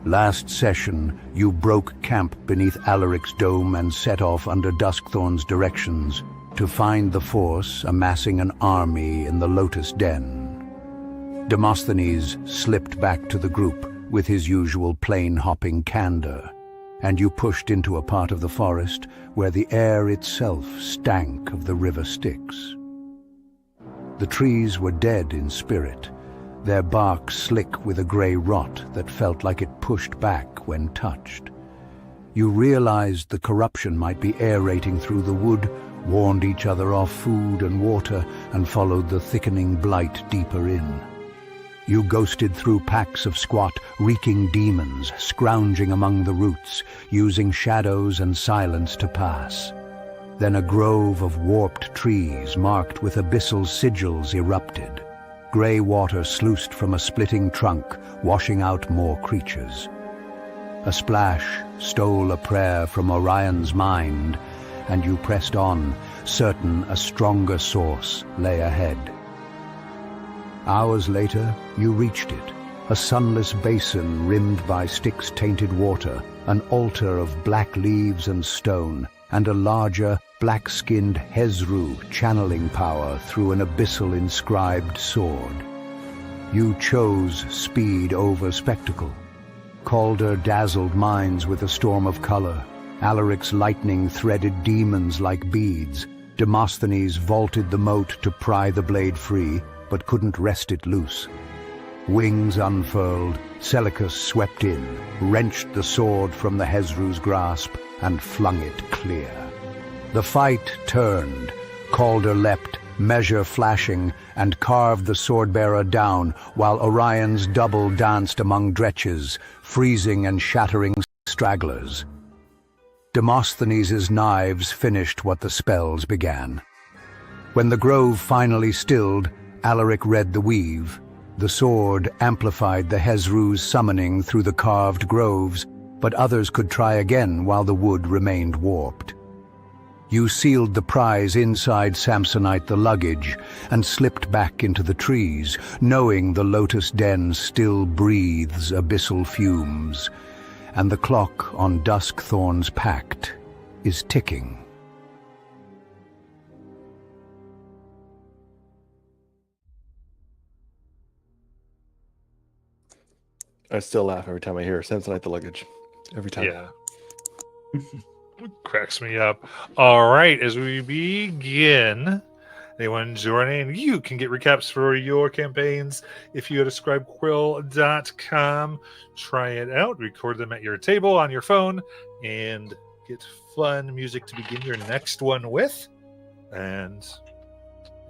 Last session, you broke camp beneath Alaric's dome and set off under Duskthorn's directions to find the Force amassing an army in the Lotus Den. Demosthenes slipped back to the group with his usual plane-hopping candor, and you pushed into a part of the forest where the air itself stank of the river Styx. The trees were dead in spirit, their bark slick with a grey rot that felt like it pushed back when touched. You realized the corruption might be aerating through the wood, warned each other off food and water, and followed the thickening blight deeper in. You ghosted through packs of squat, reeking demons, scrounging among the roots, using shadows and silence to pass. Then a grove of warped trees marked with abyssal sigils erupted. Grey water sluiced from a splitting trunk, washing out more creatures. A splash stole a prayer from Orion's mind, and you pressed on, certain a stronger source lay ahead. Hours later, you reached it, a sunless basin rimmed by Styx-tainted water, an altar of black leaves and stone, and a larger, black-skinned Hezru channeling power through an abyssal inscribed sword. You chose speed over spectacle. Calder dazzled minds with a storm of color. Alaric's lightning threaded demons like beads. Demosthenes vaulted the moat to pry the blade free, but couldn't wrest it loose. Wings unfurled, Seleucus swept in, wrenched the sword from the Hezru's grasp, and flung it clear. The fight turned. Calder leapt, measure flashing, and carved the sword-bearer down, while Orion's double danced among dretches, freezing and shattering stragglers. Demosthenes' knives finished what the spells began. When the grove finally stilled, Alaric read the weave. The sword amplified the Hezru's summoning through the carved groves, but others could try again while the wood remained warped. You sealed the prize inside Samsonite the luggage and slipped back into the trees, knowing the Lotus Den still breathes abyssal fumes, and the clock on Duskthorn's pact is ticking. I still laugh every time I hear Samsonite the luggage. Every time. Yeah. Cracks me up. All right, as we begin, anyone joining, you can get recaps for your campaigns if you go to scribequill.com. Try it out, record them at your table on your phone, and get fun music to begin your next one with. And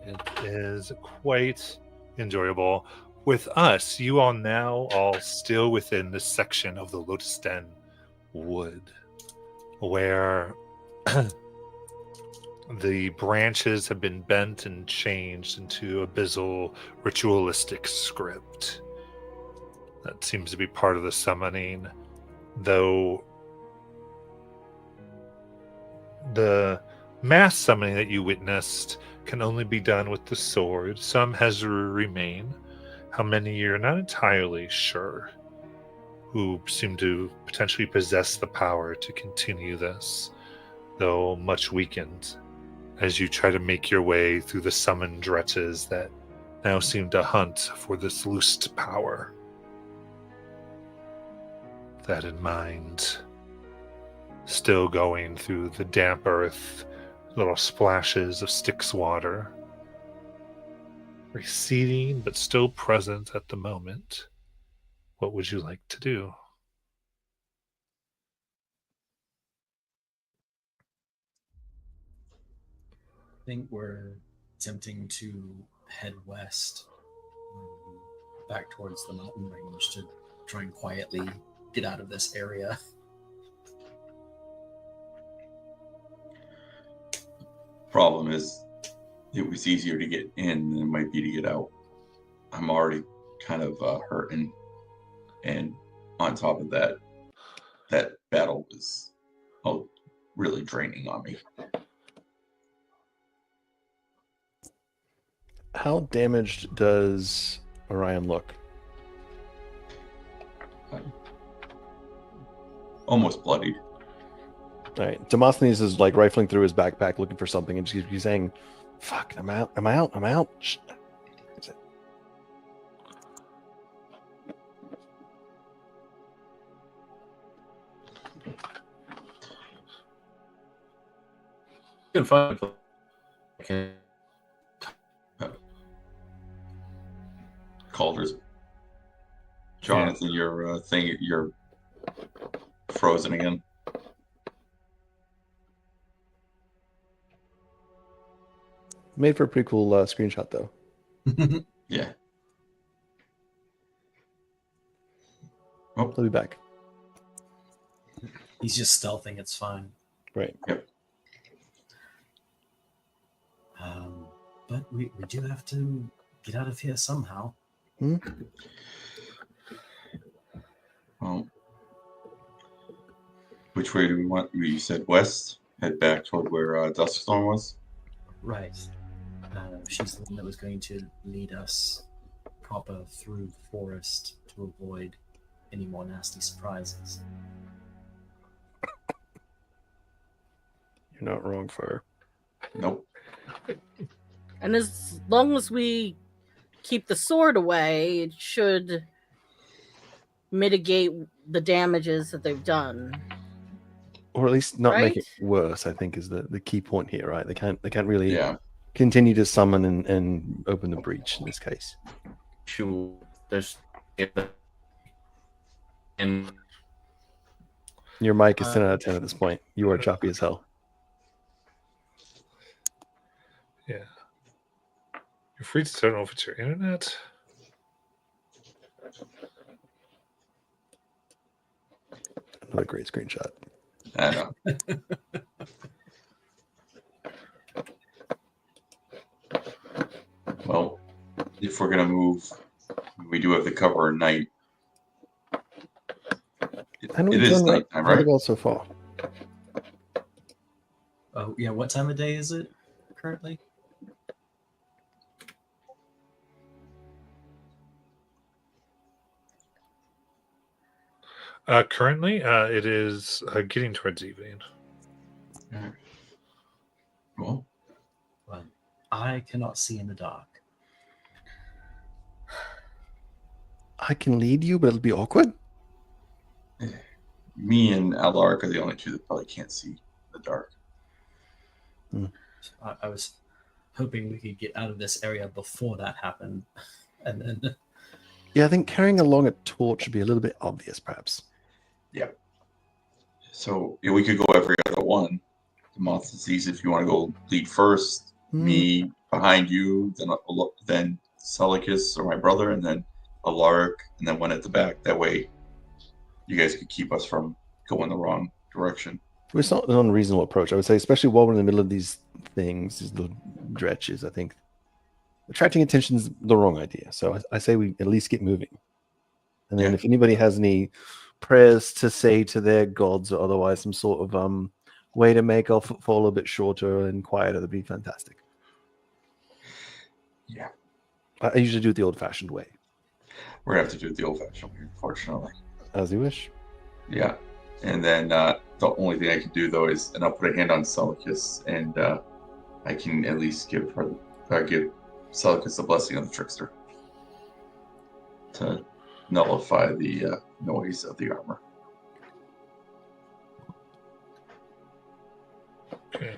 it is quite enjoyable. With us, you are now all still within this section of the Lotus Den wood, where the branches have been bent and changed into abyssal ritualistic script. That seems to be part of the summoning, though the mass summoning that you witnessed can only be done with the sword. Some Hezru remain. How many you're not entirely sure, who seem to potentially possess the power to continue this, though much weakened, as you try to make your way through the summoned dretches that now seem to hunt for this loosed power. That in mind, still going through the damp earth, little splashes of Styx water, receding but still present at the moment. What would you like to do? I think we're attempting to head west, back towards the mountain range to try and quietly get out of this area. Problem is, it was easier to get in than it might be to get out. I'm already kind of hurting, and on top of that, that battle was really draining on me. How damaged does Orion look? almost bloodied. All right. Demosthenes is like rifling through his backpack looking for something and just keeps saying, "Fuck, I'm out. I'm out. I'm out." Shh. That's it. You can find okay. Calder's. Jonathan, you're frozen again. Made for a pretty cool screenshot, though. Yeah. I'll be back. He's just stealthing. It's fine. Right. But we do have to get out of here somehow. Well, which way do we want? You said west. Head back toward where Duskstorm was. Right. She's the one that was going to lead us proper through the forest to avoid any more nasty surprises. You're not wrong, Fur. Nope. And as long as we keep the sword away, it should mitigate the damages that they've done. Or at least not make Right? it worse, I think is the key point here, right? They can't really Yeah. continue to summon and open the breach in this case. There's and Your mic is 10 out of 10 at this point. You are choppy as hell. Yeah. You're free to turn off your internet. Another great screenshot. I know. Well, if we're gonna move, we do have the cover at night. And It we've is done nighttime, really right? well so far. Oh, yeah. What time of day is it currently? Currently, it is getting towards evening. Well, Well, I cannot see in the dark. I can lead you, but it'll be awkward. me and Alaric are the only two that probably can't see in the dark. I was hoping we could get out of this area before that happened. And then, Yeah, I think carrying along a torch would be a little bit obvious, perhaps. So yeah, we could go every other one. The moth disease, if you want to go lead first, me behind you, then Celicus or my brother, and then Alaric, and then one at the back. That way, you guys could keep us from going the wrong direction. It's not an unreasonable approach, I would say, especially while we're in the middle of these things, these little dretches. I think attracting attention is the wrong idea. So I say we at least get moving. And then Yeah. if anybody has any prayers to say to their gods or otherwise, some sort of way to make our footfall a bit shorter and quieter, that'd be fantastic. Yeah. I usually do it the old-fashioned way. We're gonna have to do it the old-fashioned way, unfortunately. As you wish. Yeah. And then the only thing I can do though is, and I'll put a hand on Celicus, and I can at least give Celicus the blessing of the trickster to nullify the noise of the armor. Okay.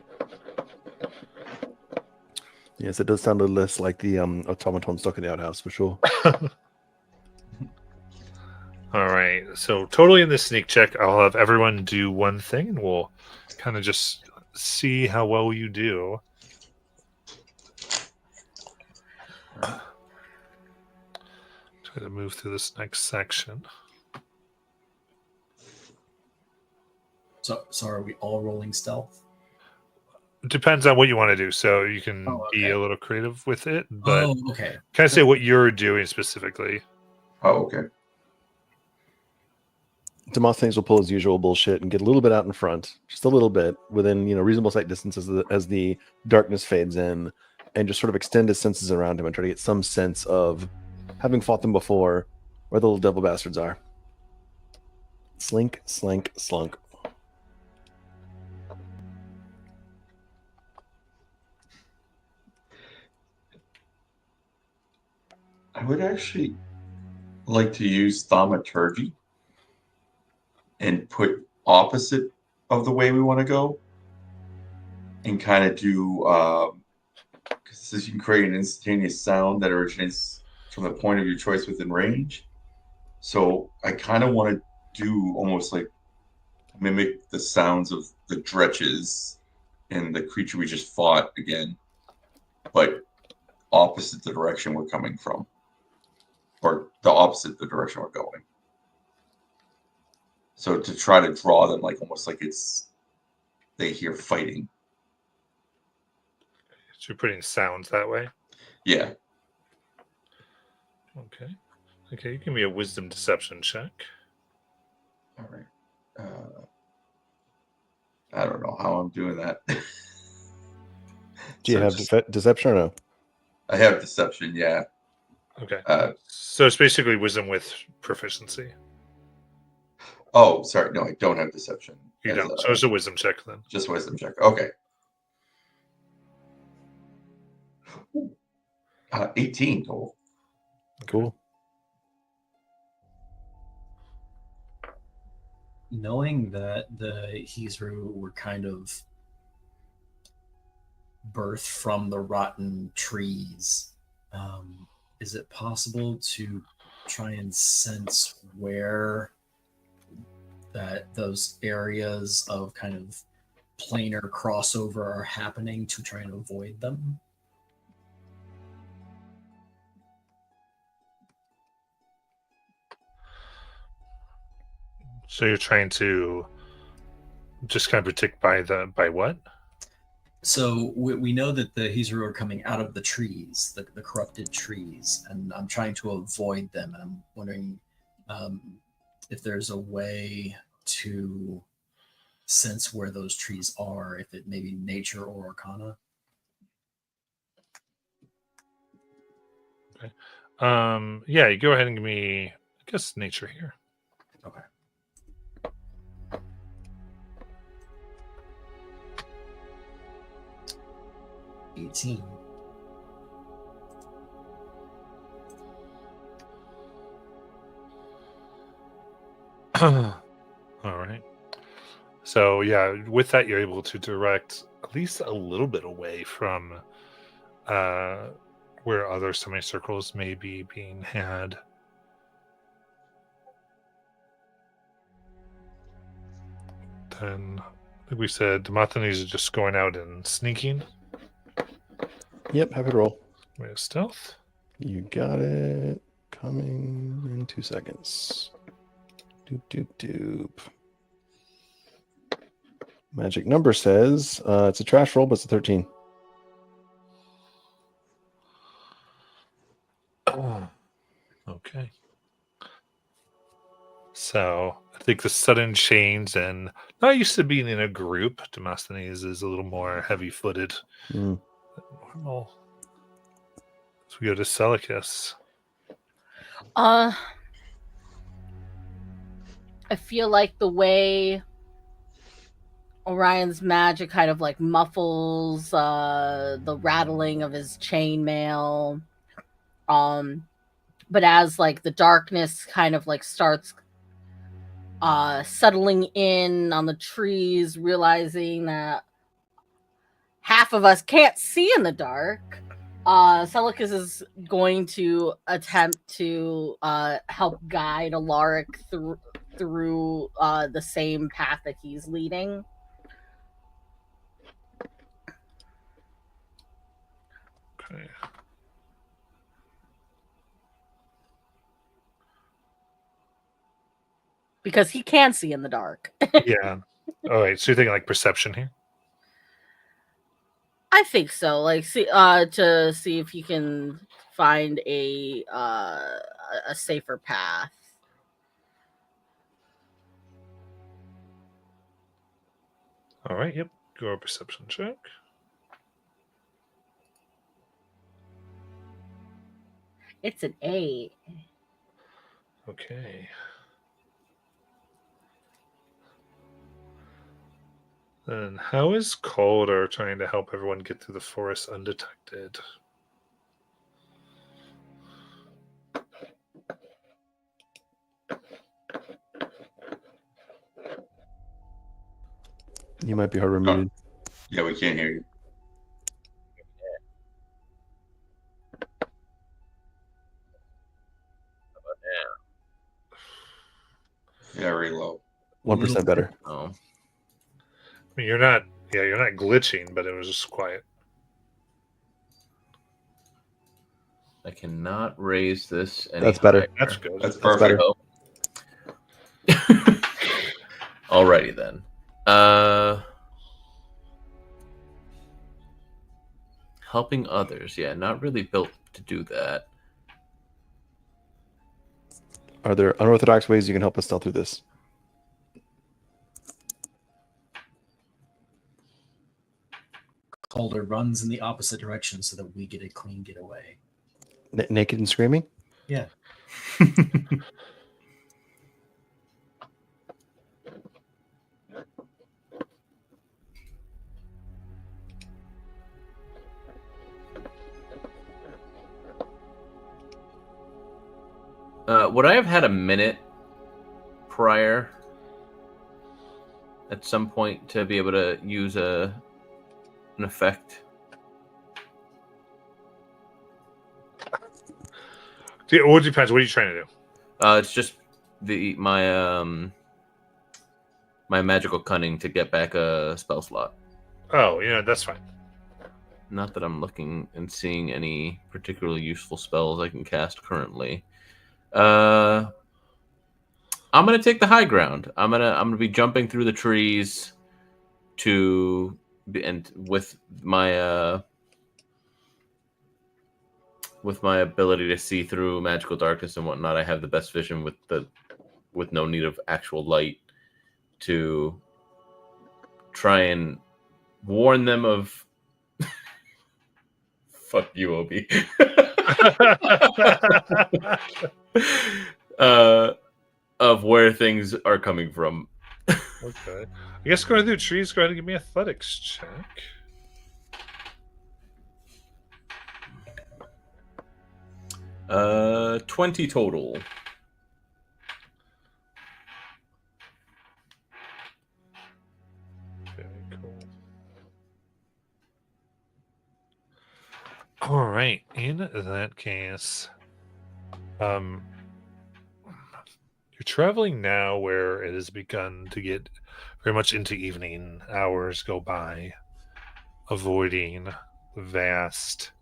Yes, it does sound a little less like the automaton stuck in the outhouse for sure. All right. So totally in this sneak check, I'll have everyone do one thing, and we'll kind of just see how well you do. Try to move through this next section. so are we all rolling stealth? Depends on what you want to do. So you can Oh, be okay. a little creative with it, but Oh, okay. can I say what you're doing specifically? Oh, okay. Demosthenes will pull his usual bullshit and get a little bit out in front, just a little bit, within reasonable sight distance as the darkness fades in, and just sort of extend his senses around him and try to get some sense of having fought them before, where the little devil bastards are. Slink, slank, slunk. I would actually like to use thaumaturgy and put opposite of the way we want to go, and kind of do because you can create an instantaneous sound that originates from the point of your choice within range. So I kind of want to do almost like mimic the sounds of the dretches and the creature we just fought again, but opposite the direction we're coming from, or the opposite the direction we're going. So to try to draw them like almost like it's they hear fighting. So you're putting sounds that way. Yeah. Okay. Okay, give me a wisdom deception check. All right. I don't know how I'm doing that. Do you So have just- deception or no? I have deception, yeah. Okay. Uh, So it's basically wisdom with proficiency. oh, sorry. No, I don't have deception. You as don't. So it's a wisdom check then. just wisdom check. Okay. 18 total. Cool. Knowing that the Hizru were kind of birthed from the rotten trees, is it possible to try and sense where those areas of kind of planar crossover are happening to try and avoid them? So you're trying to just kind of predict by what? So we know that the Hizru are coming out of the trees, the corrupted trees, and I'm trying to avoid them. And I'm wondering if there's a way to sense where those trees are, if it may be nature or arcana. Yeah, you go ahead and give me, I guess, nature here. Okay. $18. All right. So yeah, with that you're able to direct at least a little bit away from where other semicircles may be being had. Then I think we said Demosthenes is just going out and sneaking. Yep, happy to roll. We have stealth. You got it. Coming in 2 seconds. Doop, doop, doop. Magic number says it's a trash roll, but it's a 13. Okay. So I think the sudden change and not used to being in a group, Demosthenes is a little more heavy-footed Mm. than normal. So we go to Seleucus. I feel like the way Orion's magic kind of like muffles the rattling of his chainmail. But as like the darkness kind of like starts settling in on the trees, realizing that half of us can't see in the dark, Seleucus is going to attempt to help guide Alaric through the same path that he's leading. Okay. Because he can see in the dark. Yeah. All right. So you're thinking like perception here? I think so. Like, to see if you can find a safer path. All right. Yep. Go a perception check. It's an 8. Okay. And how is Calder trying to help everyone get through the forest undetected? You might be hard muted. Yeah, we can't hear you. Very low. 1% better. Oh, I mean, you're not glitching, but it was just quiet. I cannot raise this any That's better. higher. That's good. That's That's perfect. better. Alrighty then. Helping others. Yeah, not really built to do that. Are there unorthodox ways you can help us tell through this? Calder runs in the opposite direction so that we get a clean getaway. Naked and screaming? Yeah. Would I have had a minute prior at some point to be able to use an effect? What depends. What are you trying to do? It's just my magical cunning to get back a spell slot. Oh, that's fine. Not that I'm looking and seeing any particularly useful spells I can cast currently. I'm gonna take the high ground. I'm gonna be jumping through the trees and with my ability to see through magical darkness and whatnot, I have the best vision with no need of actual light to try and warn them of fuck you, Obi. Of where things are coming from. Okay. I guess going through trees, go ahead and give me an athletics check. Uh, 20 total. Very cool. All right. In that case, you're traveling now where it has begun to get very much into evening. Hours go by, avoiding the vast,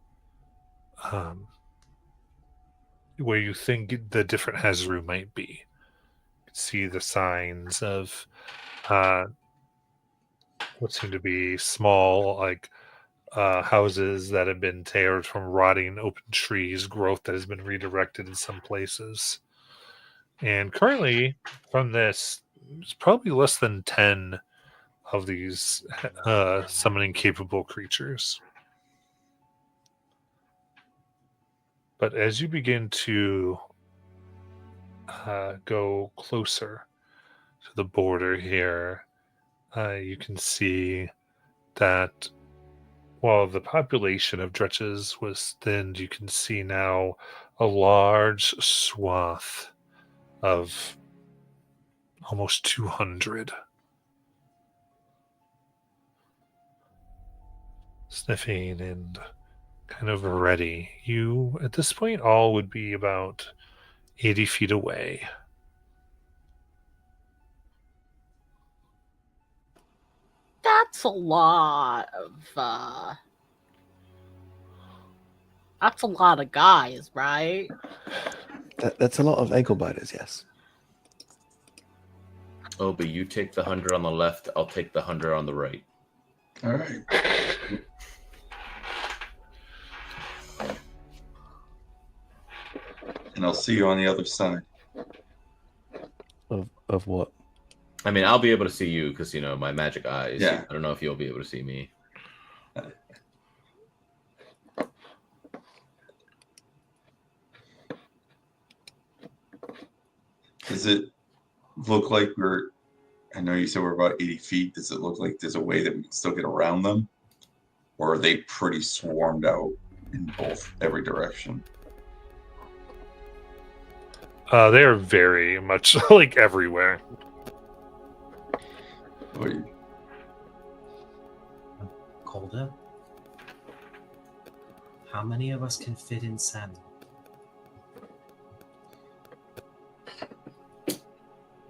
where you think the different Hezru might be. You can see the signs of what seem to be small, houses that have been teared from rotting open trees, growth that has been redirected in some places. And currently, from this, there's probably less than 10 of these summoning capable creatures. But as you begin to go closer to the border here, you can see that while the population of Dretches was thinned, you can see now a large swath of almost 200 sniffing and kind of ready. You, at this point, all would be about 80 feet away. That's a lot of guys, right? That's a lot of ankle biters, yes. Obi, you take the 100 on the left. I'll take the 100 on the right. All right. And I'll see you on the other side. Of what? I mean, I'll be able to see you because, my magic eyes. Yeah. I don't know if you'll be able to see me. Does it look like we're I know you said we're about 80 feet. Does it look like there's a way that we can still get around them? Or are they pretty swarmed out in every direction? They are very much like everywhere. Wait, Calder, how many of us can fit in Sammy?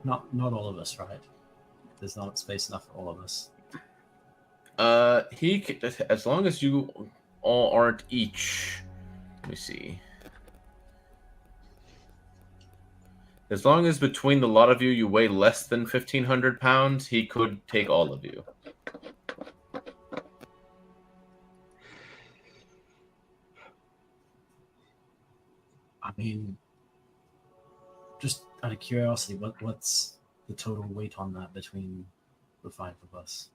Not all of us, right? There's not space enough for all of us. As long as you all aren't each. Let me see. As long as between the lot of you, you weigh less than 1,500 pounds, he could take all of you. I mean, just out of curiosity, what's the total weight on that between the 5 of us?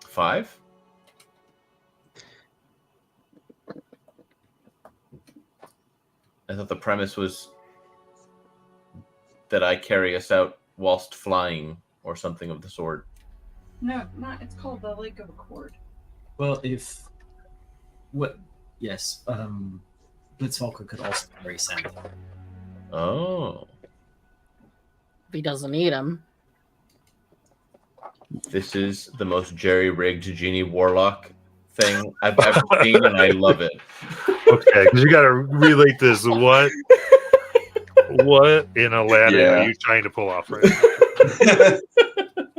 5? I thought the premise was that I carry us out whilst flying or something of the sort. No, not. It's called the Lake of Accord. Well, yes, Blitzwalker could also carry Sammy. Oh. If he doesn't need him. This is the most jerry-rigged genie warlock thing I've ever seen, and I love it. Okay, because you got to relate this. What in Aladdin are you trying to pull off right now?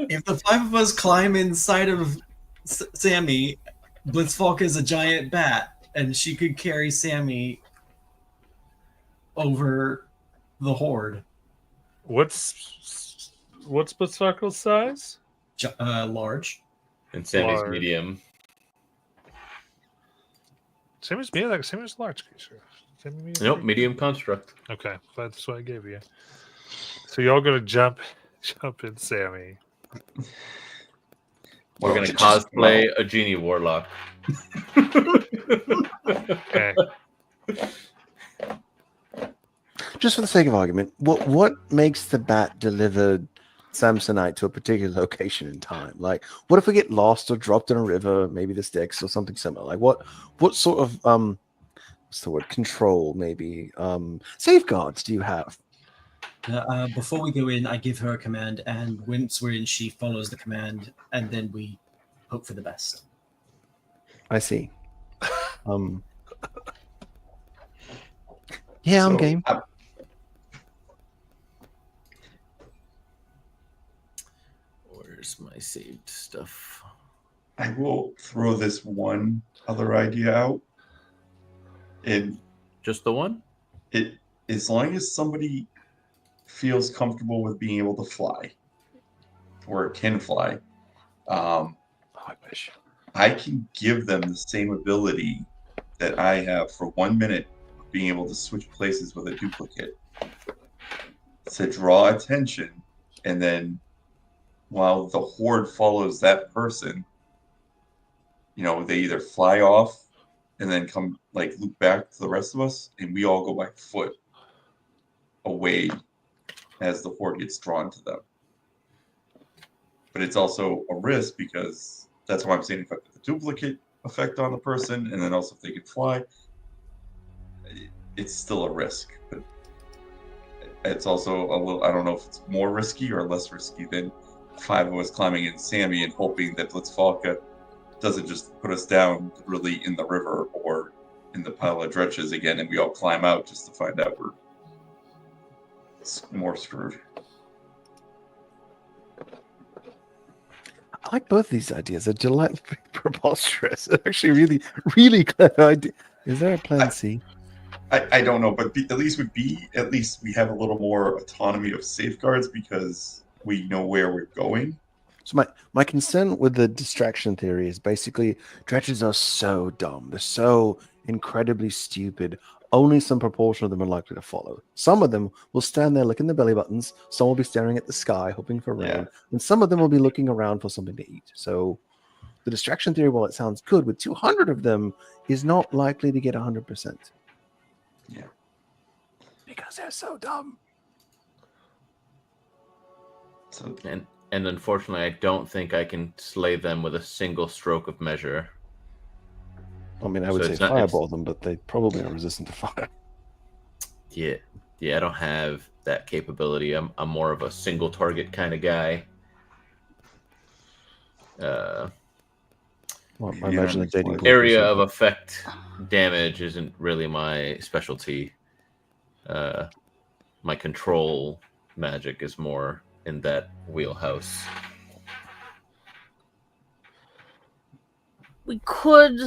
If the 5 of us climb inside of Sammy, Blitzwalker is a giant bat, and she could carry Sammy over the horde. What's Blitzwalker's size? Large. And Sammy's Large. medium. Sammy's medium. Sammy's large creature. Sammy medium. Nope, medium construct. Okay, that's what I gave you. So y'all gonna jump in Sammy. We're going to cosplay a genie warlock. Okay. Just for the sake of argument, what makes the bat deliver Samsonite to a particular location in time? Like, what if we get lost or dropped in a river, maybe the Styx or something similar? Like, what sort of what's the word? Control, maybe safeguards do you have? Before we go in, I give her a command, and once we're in, she follows the command, and then we hope for the best. I see. Yeah, I'm game. Where's my saved stuff? I will throw this one other idea out. And Just the one? as long as somebody feels comfortable with being able to fly or can fly, I wish. I can give them the same ability that I have for 1 minute of being able to switch places with a duplicate to draw attention, and then while the horde follows that person, they either fly off and then come loop back to the rest of us, and we all go by foot away as the horde gets drawn to them. But it's also a risk because that's why I'm saying if I put the duplicate effect on the person, and then also if they can fly, it's still a risk. But it's also a little, I don't know if it's more risky or less risky than 5 of us climbing in Sammy and hoping that Blitzwalker doesn't just put us down really in the river or in the pile of dretches again, and we all climb out just to find out we're more screwed. I like both these ideas. They're delightfully preposterous. They're actually really, really clever idea. Is there a plan C? I don't know, but at least with B, at least we have a little more autonomy of safeguards because we know where we're going. So my concern with the distraction theory is basically dredges are so dumb. They're so incredibly stupid. Only some proportion of them are likely to follow. Some of them will stand there licking their belly buttons. Some will be staring at the sky, hoping for rain. Yeah. And some of them will be looking around for something to eat. So the distraction theory, while it sounds good, with 200 of them, is not likely to get 100%. Yeah. Because they're so dumb. So And unfortunately, I don't think I can slay them with a single stroke of measure. I mean, I would So say it's not- fireball them, but they probably are resistant to fire. Yeah, I don't have that capability. I'm more of a single target kind of guy. Well, I Yeah, imagine the makes dating life pool Area is of effect damage isn't really my specialty. My control magic is more in that wheelhouse. We could.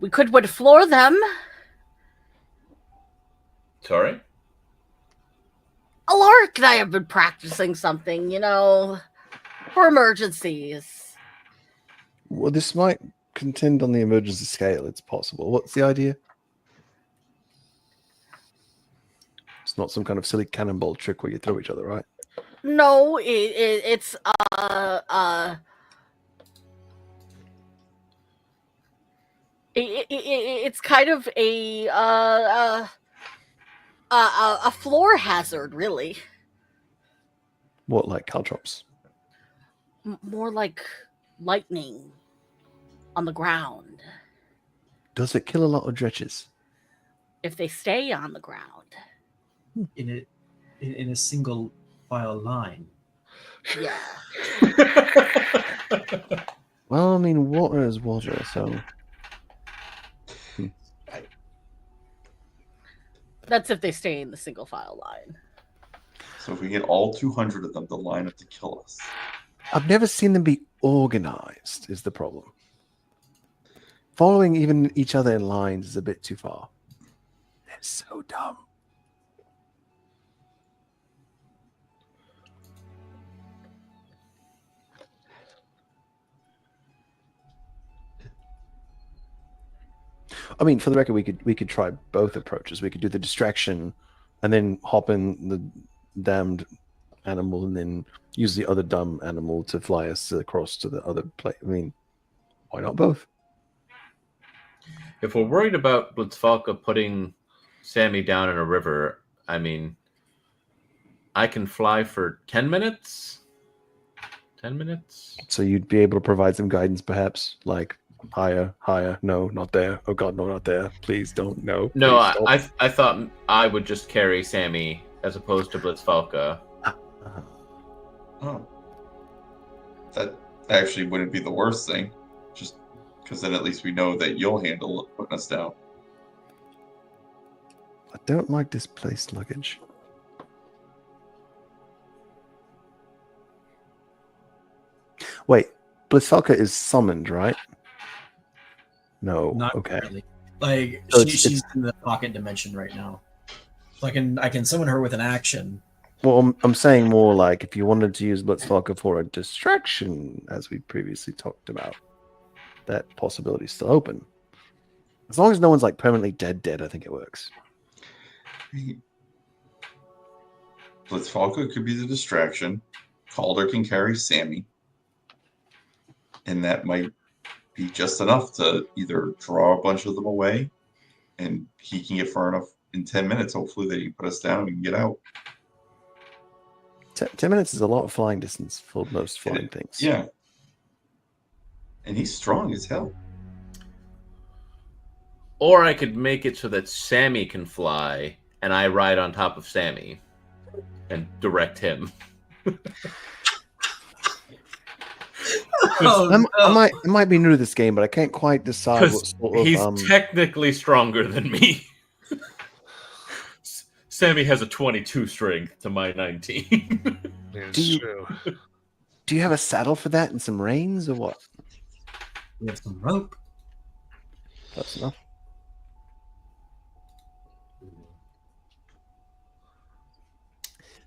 Would floor them. Sorry? Alaric and I have been practicing something, for emergencies. Well, this might contend on the emergency scale. It's possible. What's the idea? It's not some kind of silly cannonball trick where you throw each other, right? No, it's it's kind of a floor hazard, really. What, like caltrops? More like lightning on the ground Does it kill a lot of dredges? if they stay on the ground. In a single file line. Yeah. Well, I mean, water is water, so That's if they stay in the single file line. So if we get all 200 of them to line up to kill us, I've never seen them be organized, is the problem. Following even each other in lines is a bit too far. They're so dumb. I mean, for the record, we could try both approaches. We could do the distraction and then hop in the damned animal and then use the other dumb animal to fly us across to the other place. I mean, why not both? If we're worried about Blitzfalka putting Sammy down in a river, I mean, I can fly for 10 minutes? 10 minutes? So you'd be able to provide some guidance, perhaps, like higher, no, not there. Oh God, no, not there. Please don't, no. No, please stop. I thought I would just carry Sammy as opposed to Blitzfalka. oh, that actually wouldn't be the worst thing. Just because then at least we know that you'll handle it, putting us down. I don't like displaced luggage. Wait, Blitzfalka is summoned, right? No. Not okay. really. Like So she's in the pocket dimension right now. So I can summon her with an action. Well, I'm saying more like if you wanted to use Blitzfalka for a distraction, as we previously talked about, that possibility is still open. As long as no one's like permanently dead, I think it works. Blitzfalka could be the distraction. Calder can carry Sammy. And that might be just enough to either draw a bunch of them away and he can get far enough in 10 minutes, hopefully, that he can put us down and we can get out. 10 minutes is a lot of flying distance for most flying things. Yeah. And he's strong as hell. Or I could make it so that Sammy can fly and I ride on top of Sammy and direct him. I might be new to this game, but I can't quite decide what Because sort of. he's technically stronger than me. Sammy has a 22 strength to my 19. It's Do you- true. Do you have a saddle for that and some reins or what? We have some rope. That's enough.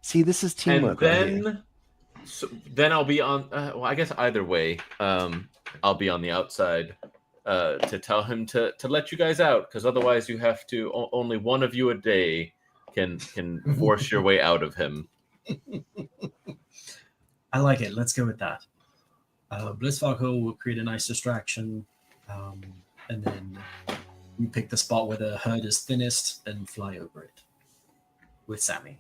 See, this is And teamwork. right here. then I'll be on. Well, I guess either way, I'll be on the outside to tell him to let you guys out, because otherwise you have to. Only one of you a day can force your way out of him. I like it. Let's go with that. Blitzfalco will create a nice distraction, and then you pick the spot where the herd is thinnest and fly over it. with Sammy.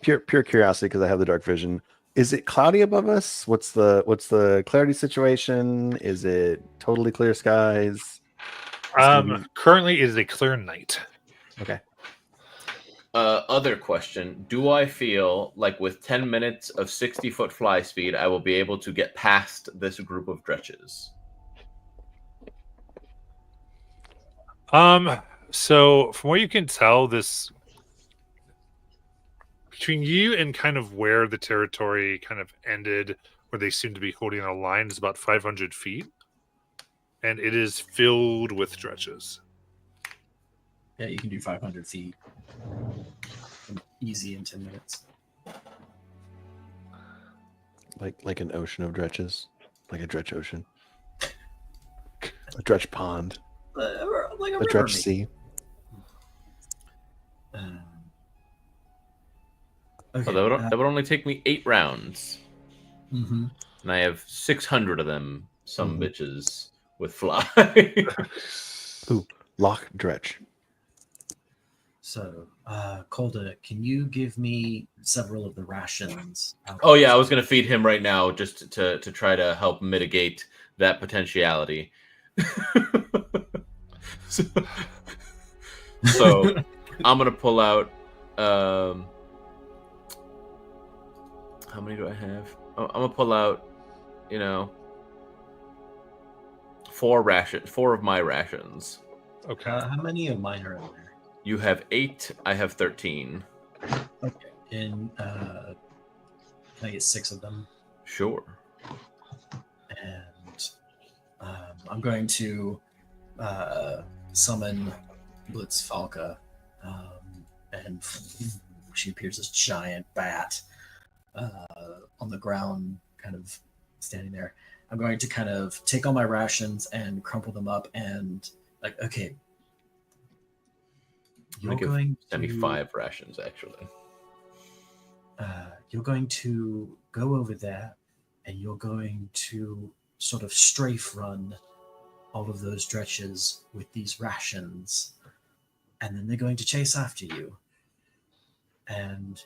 Pure curiosity, because I have the dark vision. Is it cloudy above us? What's the clarity situation? Is it totally clear skies? Currently, it is a clear night. Okay. Other question: do I feel like with 10 minutes of 60-foot fly speed, I will be able to get past this group of dretches? So from what you can tell, this between you and kind of where the territory kind of ended, where they seem to be holding a line, is about 500 feet, and it is filled with dretches. Yeah, you can do 500 feet. Easy in 10 minutes. Like an ocean of dretches, like a dretch ocean, a dretch pond, Like a dretch sea. Okay. That would only take me 8 rounds, Mm-hmm. and I have 600 of them. Some bitches with fly. Ooh, lock dretch. So, Kolda, can you give me several of the rations? Oh yeah, I was gonna feed him right now just to try to help mitigate that potentiality. so I'm gonna pull out. How many do I have? I'm gonna pull out. 4 of my rations. Okay. How many of mine are in there? You have 8. I have 13. Okay. And can I get 6 of them? Sure. And I'm going to summon Blitz Falca, and she appears as giant bat on the ground, kind of standing there. I'm going to kind of take all my rations and crumple them up and okay. You're going to send me 5 rations, actually. You're going to go over there, and you're going to sort of strafe run all of those dretches with these rations, and then they're going to chase after you. And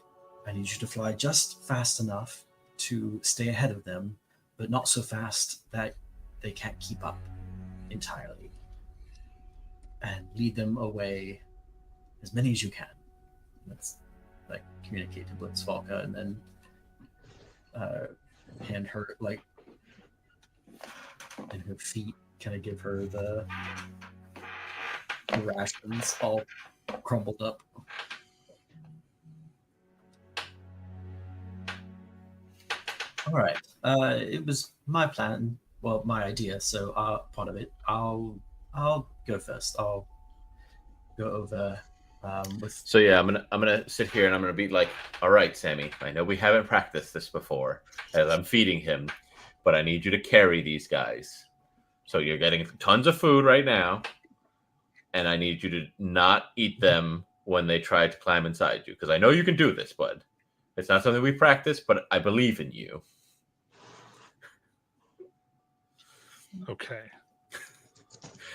I need you to fly just fast enough to stay ahead of them, but not so fast that they can't keep up entirely. And lead them away as many as you can. Let's communicate to Blitz Falca, and then hand her and her feet, kind of give her the rations all crumbled up. All right. It was my plan. Well, my idea. So part of it. I'll go first. I'll go over with. So yeah, I'm gonna sit here and I'm gonna be like, all right, Sammy. I know we haven't practiced this before, as I'm feeding him, but I need you to carry these guys. So you're getting tons of food right now, and I need you to not eat them when they try to climb inside you, because I know you can do this, bud. It's not something we practice, but I believe in you. Okay.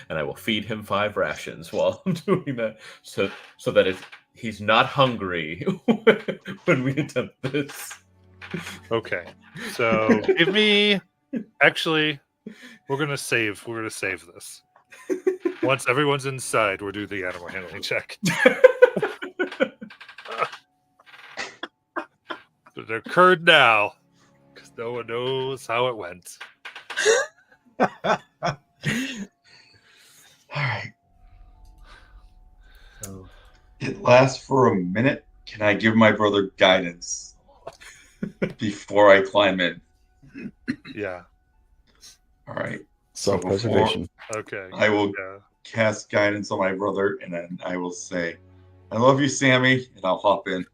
And I will feed him 5 rations while I'm doing that, so that he's not hungry when we attempt this. Okay. So give me. Actually, we're gonna save this. Once everyone's inside, we'll do the animal handling check. It occurred now, because no one knows how it went. All right. So, It lasts for a minute. Can I give my brother guidance before I climb in? Yeah. All right. Self-preservation. Okay. I will Yeah. cast guidance on my brother, and then I will say, "I love you, Sammy," and I'll hop in.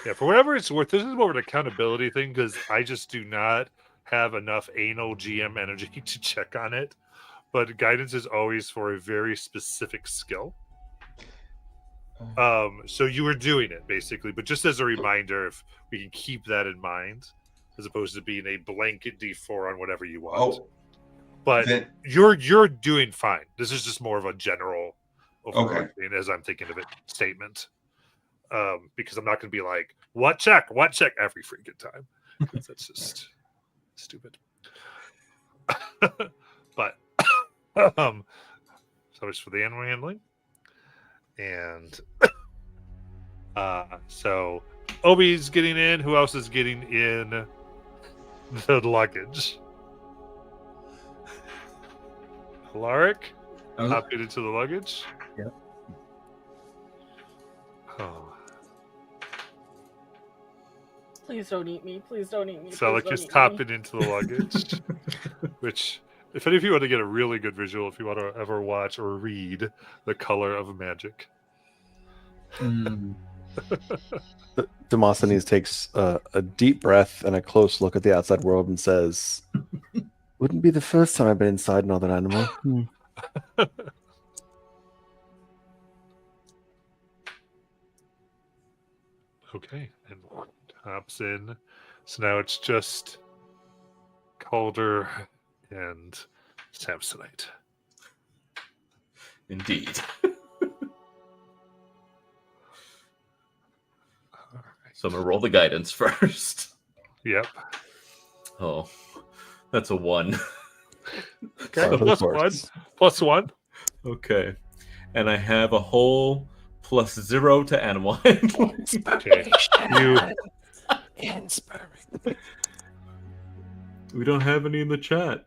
Yeah. For whatever it's worth, this is more of an accountability thing, because I just do not have enough anal GM energy to check on it. But guidance is always for a very specific skill. So you were doing it basically, but just as a reminder, if we can keep that in mind, as opposed to being a blanket D4 on whatever you want. Oh, But then, you're doing fine. This is just more of a general overarching as I'm thinking of it statement. Because I'm not going to be like, what check every freaking time. Because that's just stupid. But so it's for the animal handling. And so Obi's getting in. Who else is getting in the luggage? Alaric? Hopping into the luggage? Yep. Oh. Please don't eat me. Please don't eat me. So like just hopping into the luggage. Which, if any of you want to get a really good visual, if you want to ever watch or read The Color of Magic. Demosthenes takes a deep breath and a close look at the outside world and says, "Wouldn't be the first time I've been inside another animal." Okay, and hops in. So now it's just Calder and Samsonite. Indeed. So I'm gonna roll the guidance first. Yep. Oh, that's a 1. Okay, Sorry for the plus 1. force. Plus 1. Okay, and I have a whole +0 to animal handling. Okay. We don't have any in the chat.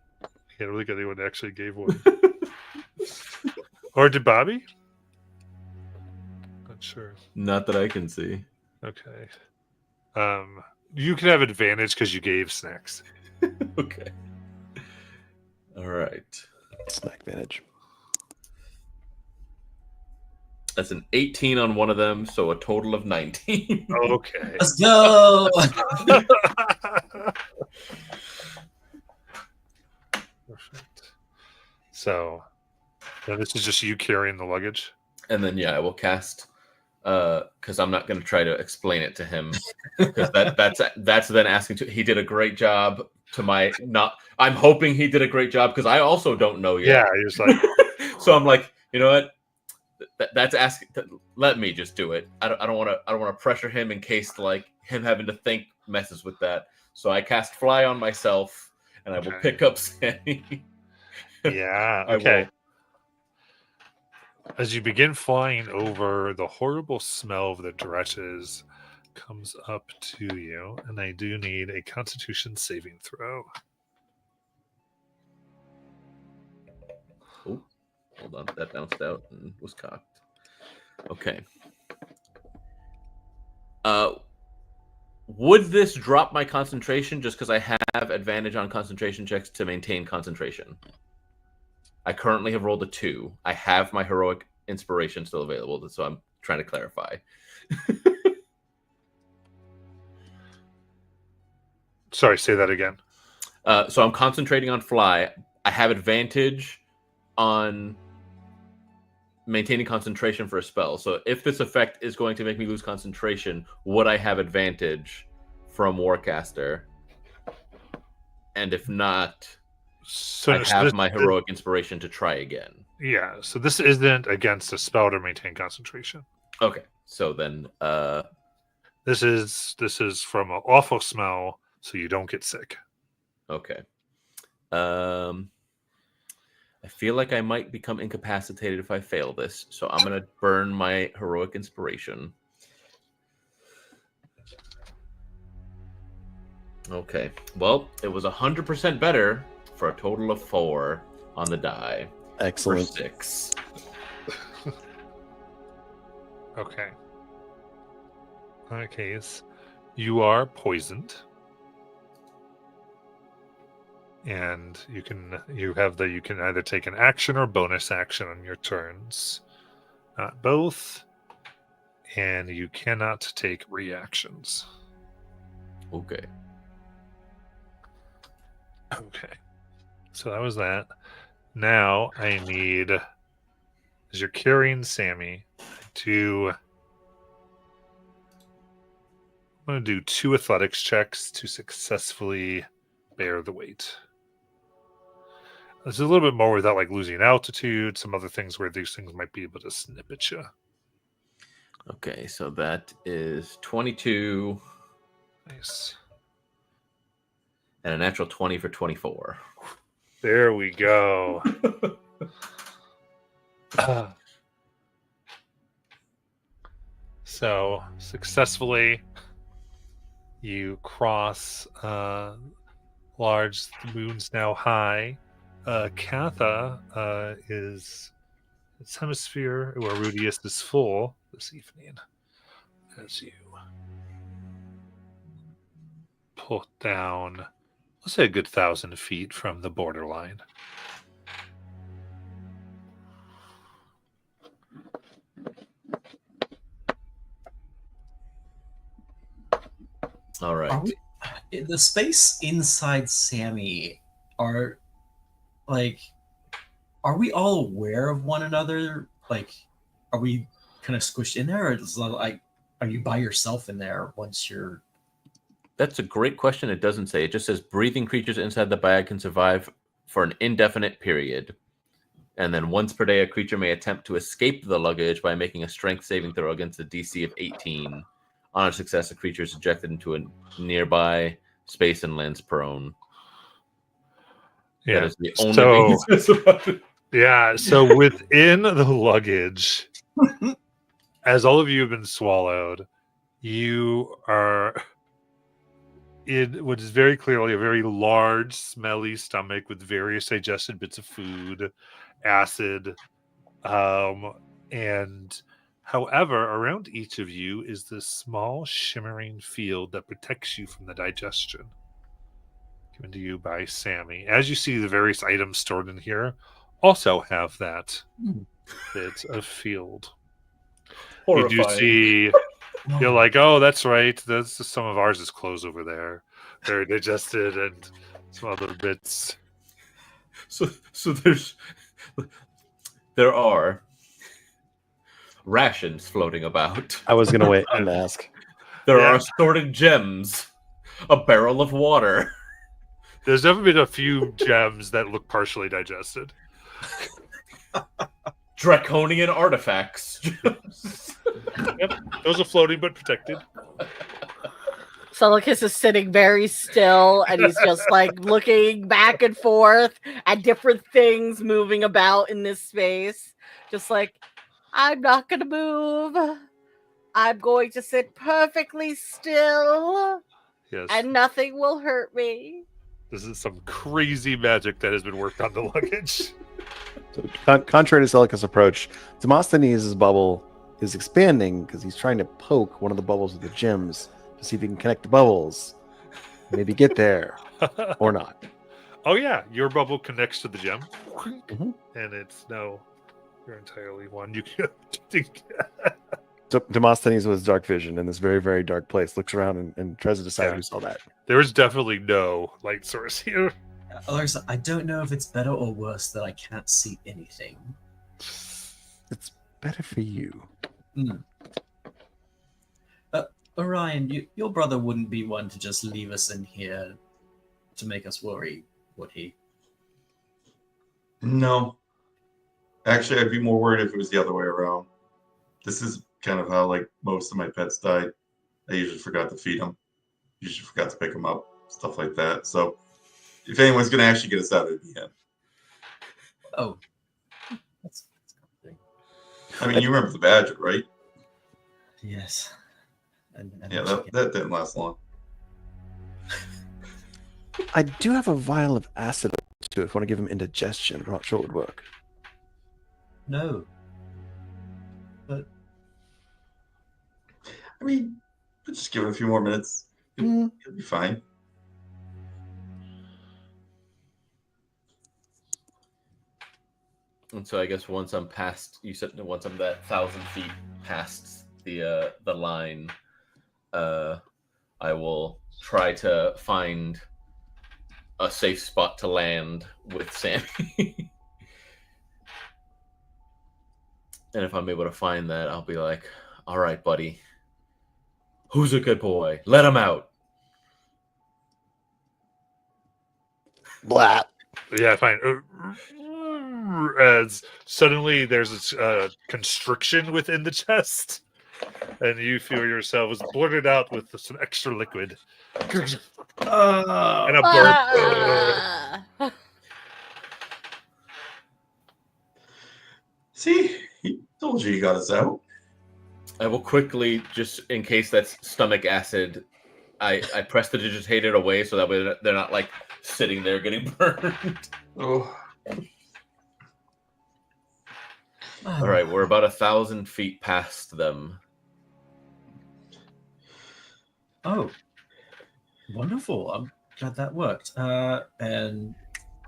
Can't really get anyone that actually gave one. Or did Bobby? Not sure. Not that I can see. Okay. You can have advantage because you gave snacks. Okay. All right. Snack advantage. That's an 18 on one of them, so a total of 19. Okay. Let's go. Perfect. So, now this is just you carrying the luggage. And then I will cast because I'm not going to try to explain it to him because that's then asking to. He did a great job. I'm hoping he did a great job because I also don't know yet. Yeah, he was like, So I'm like, you know what? That's asking. Let me just do it. I don't want to pressure him in case like him having to think messes with that. So I cast fly on myself, and I will pick up Sammy. yeah, I okay. will. As you begin flying over, the horrible smell of the dresses comes up to you, and I do need a Constitution saving throw. Oh, hold on. That bounced out and was cocked. Okay. Would this drop my concentration just because I have advantage on concentration checks to maintain concentration? I currently have rolled a 2. I have my heroic inspiration still available, so I'm trying to clarify. Sorry, say that again. So I'm concentrating on fly. I have advantage on maintaining concentration for a spell. So if this effect is going to make me lose concentration, would I have advantage from Warcaster? And if not, So I have my heroic inspiration to try again. Yeah, so this isn't against a spell to maintain concentration. Okay, so then This is from an awful smell, so you don't get sick. okay. I feel like I might become incapacitated if I fail this, so I'm gonna burn my heroic inspiration. Okay, well, it was 100% better for a total of 4 on the die. Excellent. For 6. Okay. In that case, you are poisoned. And you can either take an action or bonus action on your turns. Not both. And you cannot take reactions. Okay. Okay. So that was that. Now I need, as you're carrying Sammy, I'm going to do 2 athletics checks to successfully bear the weight. There's a little bit more without like losing altitude, some other things where these things might be able to snip at you. Okay, so that is 22 Nice. and a natural 20 for 24. There we go. So successfully you cross large, the moon's now high. Katha is its hemisphere where Rudius is full this evening as you put down, let's say a good 1,000 feet from the borderline. All right. The space inside Sammy are we all aware of one another? Like, are we kind of squished in there, or is it like, are you by yourself in there once you're? That's a great question. It doesn't say. It just says breathing creatures inside the bag can survive for an indefinite period. And then once per day, a creature may attempt to escape the luggage by making a strength saving throw against a DC of 18. On a success, a creature is ejected into a nearby space and lands prone. Yeah. That is the only thing it says about it. Yeah, so within the luggage, as all of you have been swallowed, you are in what is very clearly a very large, smelly stomach with various digested bits of food, acid, and however, around each of you is this small shimmering field that protects you from the digestion. Given to you by Sammy. As you see, the various items stored in here also have that bit of field. Horrifying. You do see, you're like, oh, that's right. That's just some of ours is clothes over there. Very digested and some other bits. So there are rations floating about. I was gonna wait and ask. There Yeah. are assorted gems, a barrel of water. There's definitely been a few gems that look partially digested. Draconian artifacts. Yep, those are floating but protected. Celicus is sitting very still and he's just like looking back and forth at different things moving about in this space. Just like, I'm not going to move. I'm going to sit perfectly still Yes. and nothing will hurt me. This is some crazy magic that has been worked on the luggage. So, contrary to Celicus' approach, Demosthenes' bubble is expanding because he's trying to poke one of the bubbles with the gems to see if he can connect the bubbles. Maybe get there or not. Oh yeah, your bubble connects to the gem, Mhm. and it's no, you're entirely one. You can think. So Demosthenes with his dark vision in this very, very dark place looks around and tries to decide Yeah. who saw that. There is definitely no light source here. Alexa, I don't know if it's better or worse that I can't see anything. It's better for you. Orion, your brother wouldn't be one to just leave us in here to make us worry, would he? No. Actually, I'd be more worried if it was the other way around. This is kind of how like most of my pets died. I usually forgot to feed them. Usually forgot to pick them up, stuff like that. So if anyone's going to actually get us out, it'd be him. Oh. That's comforting. I mean, you remember the badger, right? Yes. And Yeah, that didn't last long. I do have a vial of acid too if I want to give him indigestion. I'm not sure it would work. No. I mean, we'll just give it a few more minutes. It'll be fine. And so I guess once I'm past, you said once I'm that 1,000 feet past the line, I will try to find a safe spot to land with Sammy. And if I'm able to find that, I'll be like, all right, buddy. Who's a good boy? Let him out. Blah. Yeah, fine. As suddenly there's a constriction within the chest, and you feel yourself as blurted out with some extra liquid and a burp. Ah! See, he told you he got us out. I will quickly, just in case that's stomach acid, I press the digitator away so that way they're not like sitting there getting burned. Oh, All right, we're about 1,000 feet past them. Oh, wonderful! I'm glad that worked. And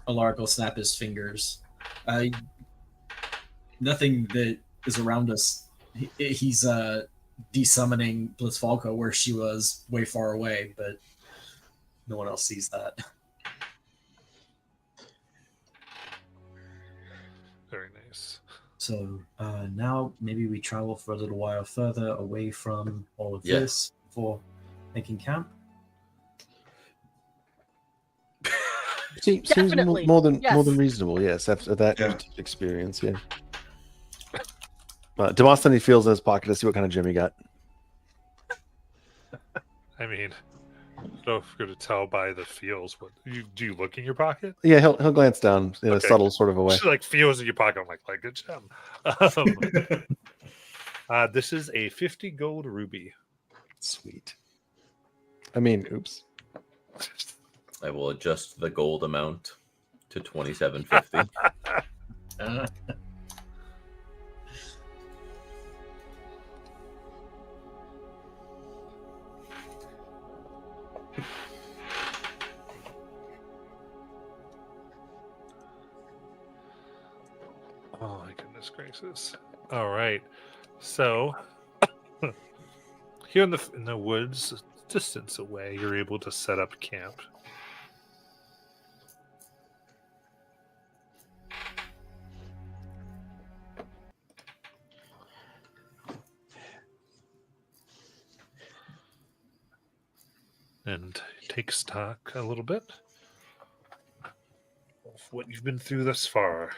Alaric will snap his fingers. Nothing that is around us. He's desummoning Blitzfalco where she was way far away, but no one else sees that. Very nice. So now maybe we travel for a little while further away from all of Yeah. this before making camp. Seems Definitely, more than yes. reasonable. Yes, after that Yeah. experience, yeah. Demosthenes feels in his pocket to see what kind of gem he got. I mean, I don't know if you're going to tell by the feels. What do you look in your pocket? Yeah, he'll glance down in a Okay. subtle sort of a way. She like feels in your pocket. I'm like good gem. This is a 50 gold ruby. Sweet. I mean, oops. I will adjust the gold amount to 2750. Oh my goodness gracious! All right, so here in the woods, a distance away, you're able to set up camp. And take stock a little bit of what you've been through thus far.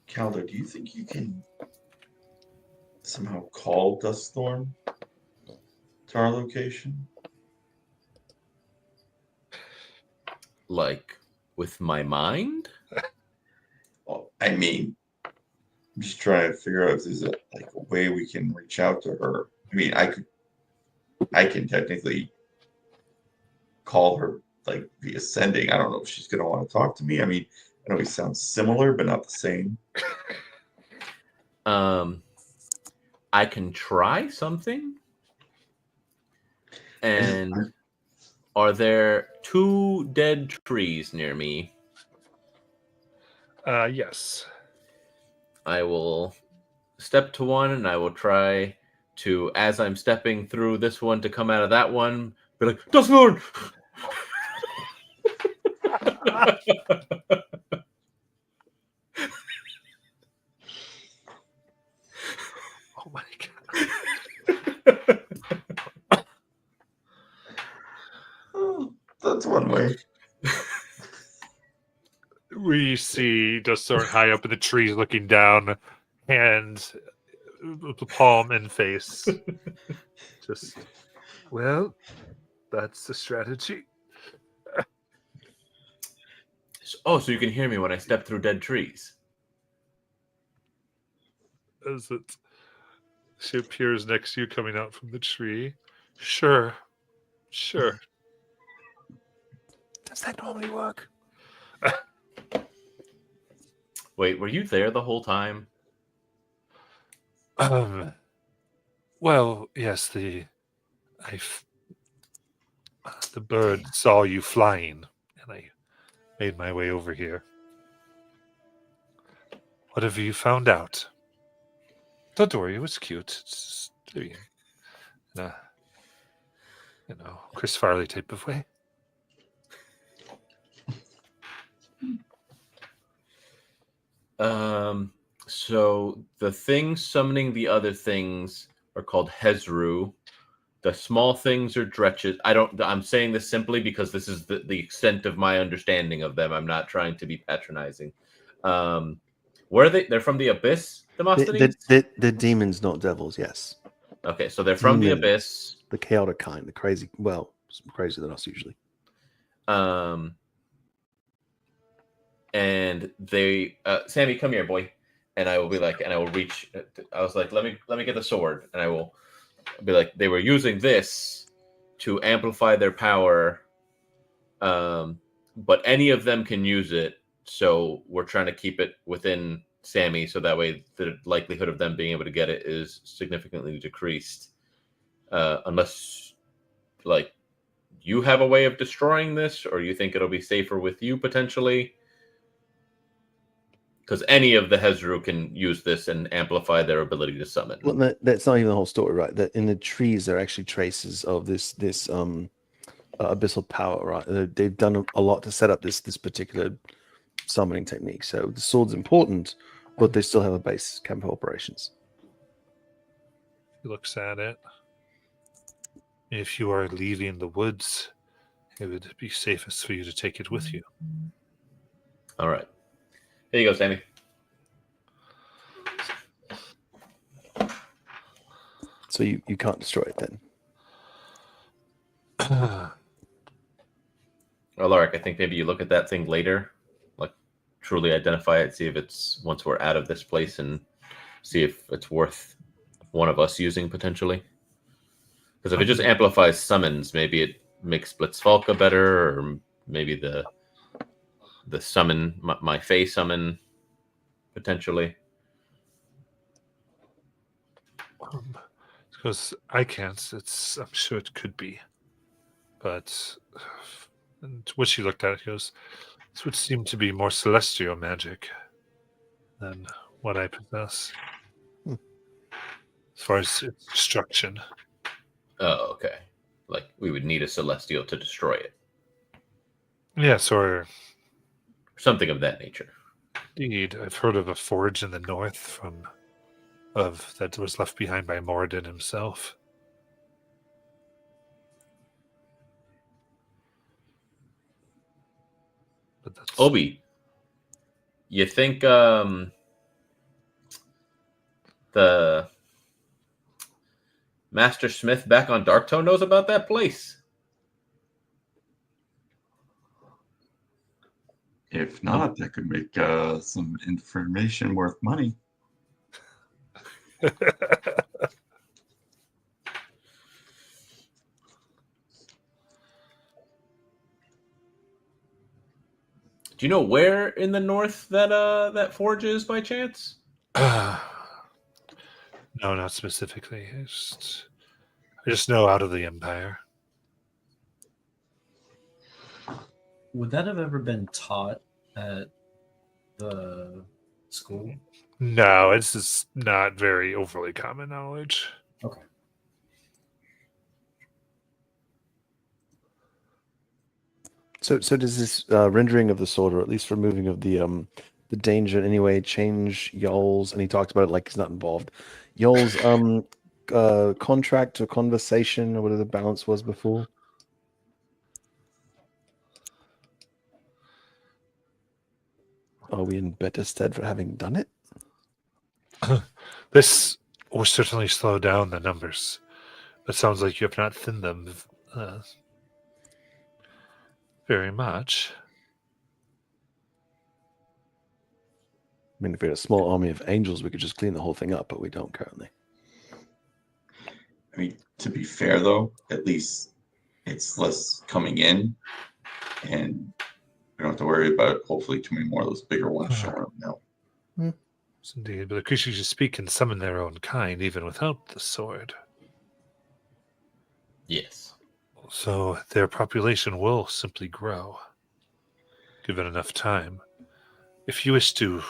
Calder, do you think you can somehow call Dusthorn to our location? Like, with my mind? Well, I mean, I'm just trying to figure out if there's a way we can reach out to her. I mean, I can technically call her like via sending. I don't know if she's gonna want to talk to me. I mean, I know we sound similar, but not the same. I can try something. And are there 2 dead trees near me? Yes. I will step to one and I will try to, as I'm stepping through this one to come out of that one, be like, Dusthorn! Oh my god. Oh, that's one way. We see Dusthorn high up in the trees looking down, hand, palm and face. Just, well, that's the strategy. Oh, so you can hear me when I step through dead trees. As she appears next to you coming out from the tree. Sure. Does that normally work? Wait, were you there the whole time? Well, yes, the bird saw you flying, and I made my way over here. What have you found out? Don't worry, it was cute. It's in a, Chris Farley type of way. So the things summoning the other things are called Hezru, The small things are dretches. I'm saying this simply because this is the extent of my understanding of them. I'm not trying to be patronizing. Where are they? They're from the Abyss, Demosthenes? The demons, not devils. Yes, Okay, so they're from the Demons. Abyss. the chaotic kind, the crazy. Well, crazier than us usually. And they, Sammy, come here, boy. And I will be like, and I will reach. I was like, let me get the sword, and I will be like, they were using this to amplify their power, but any of them can use it. So we're trying to keep it within Sammy, so that way the likelihood of them being able to get it is significantly decreased, unless like you have a way of destroying this, or you think it'll be safer with you potentially. Because any of the Hezru can use this and amplify their ability to summon. Well, that's not even the whole story, right? That in the trees there are actually traces of this abyssal power, right? They've done a lot to set up this particular summoning technique. So the sword's important, but they still have a base camp operations. He looks at it. If you are leaving the woods, it would be safest for you to take it with you. All right. Here you go, Sammy. So you can't destroy it then. Alaric, I think maybe you look at that thing later, like truly identify it, see if it's, once we're out of this place, and see if it's worth one of us using potentially. Because if it just amplifies summons, maybe it makes Blitzvalka better, or maybe the summon, my Fae summon, potentially. Because I can't. I'm sure it could be. But and what she looked at, he goes, this would seem to be more celestial magic than what I possess. As far as its destruction. Oh, okay. Like we would need a celestial to destroy it. Yes, or Something of that nature. indeed. I've heard of a forge in the north that was left behind by Moradin himself. But that's Obi, you think the Master Smith back on Darktone knows about that place? If not, that could make some information worth money. Do you know where in the north that forge is by chance? No, not specifically. I just know out of the Empire. Would that have ever been taught at the school? No, it's just not very overly common knowledge. Okay. So does this rendering of the sword, or at least removing of the danger in any way, change Yol's? And he talked about it like he's not involved. Yol's contract or conversation, or whatever the balance was before. Are we in better stead for having done it? This will certainly slow down the numbers. It sounds like you have not thinned them very much. I mean, if we had a small army of angels, we could just clean the whole thing up, but we don't currently. I mean, to be fair though, at least it's less coming in, and we don't have to worry about hopefully too many more of those bigger ones showing up now. Yes, indeed, but the creatures you speak can summon their own kind even without the sword. Yes. So their population will simply grow, given enough time. If you wish to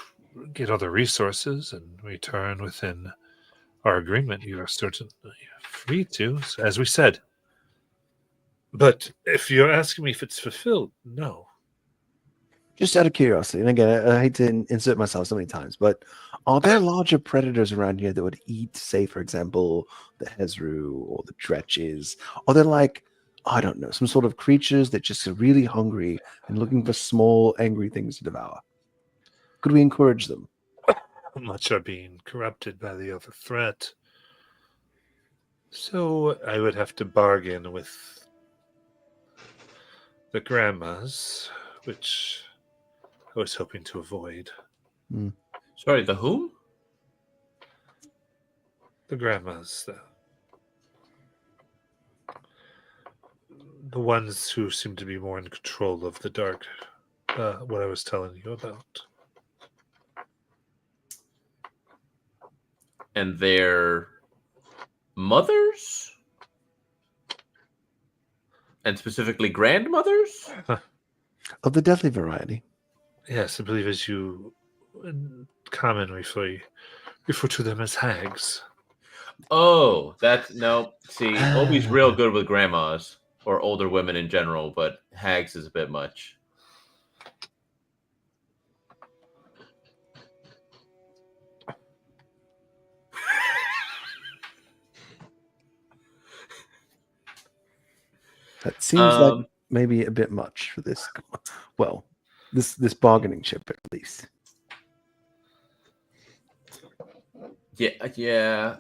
get other resources and return within our agreement, you are certainly free to, as we said. But if you're asking me if it's fulfilled, no. Just out of curiosity, and again, I hate to insert myself so many times, but are there larger predators around here that would eat, say, for example, the Hezru or the Dretches? Are there like, I don't know, some sort of creatures that just are really hungry and looking for small, angry things to devour? Could we encourage them? Much are being corrupted by the other threat. So I would have to bargain with the grandmas, which I was hoping to avoid. Sorry, the whom? The grandmas, the ones who seem to be more in control of the dark, what I was telling you about. And their mothers? And specifically grandmothers? Of the deadly variety. Yes, I believe as you commonly refer to them as hags. Oh, that's no. See, Obi's real good with grandmas or older women in general, but hags is a bit much. That seems like maybe a bit much for this. Well, this bargaining chip at least. Yeah.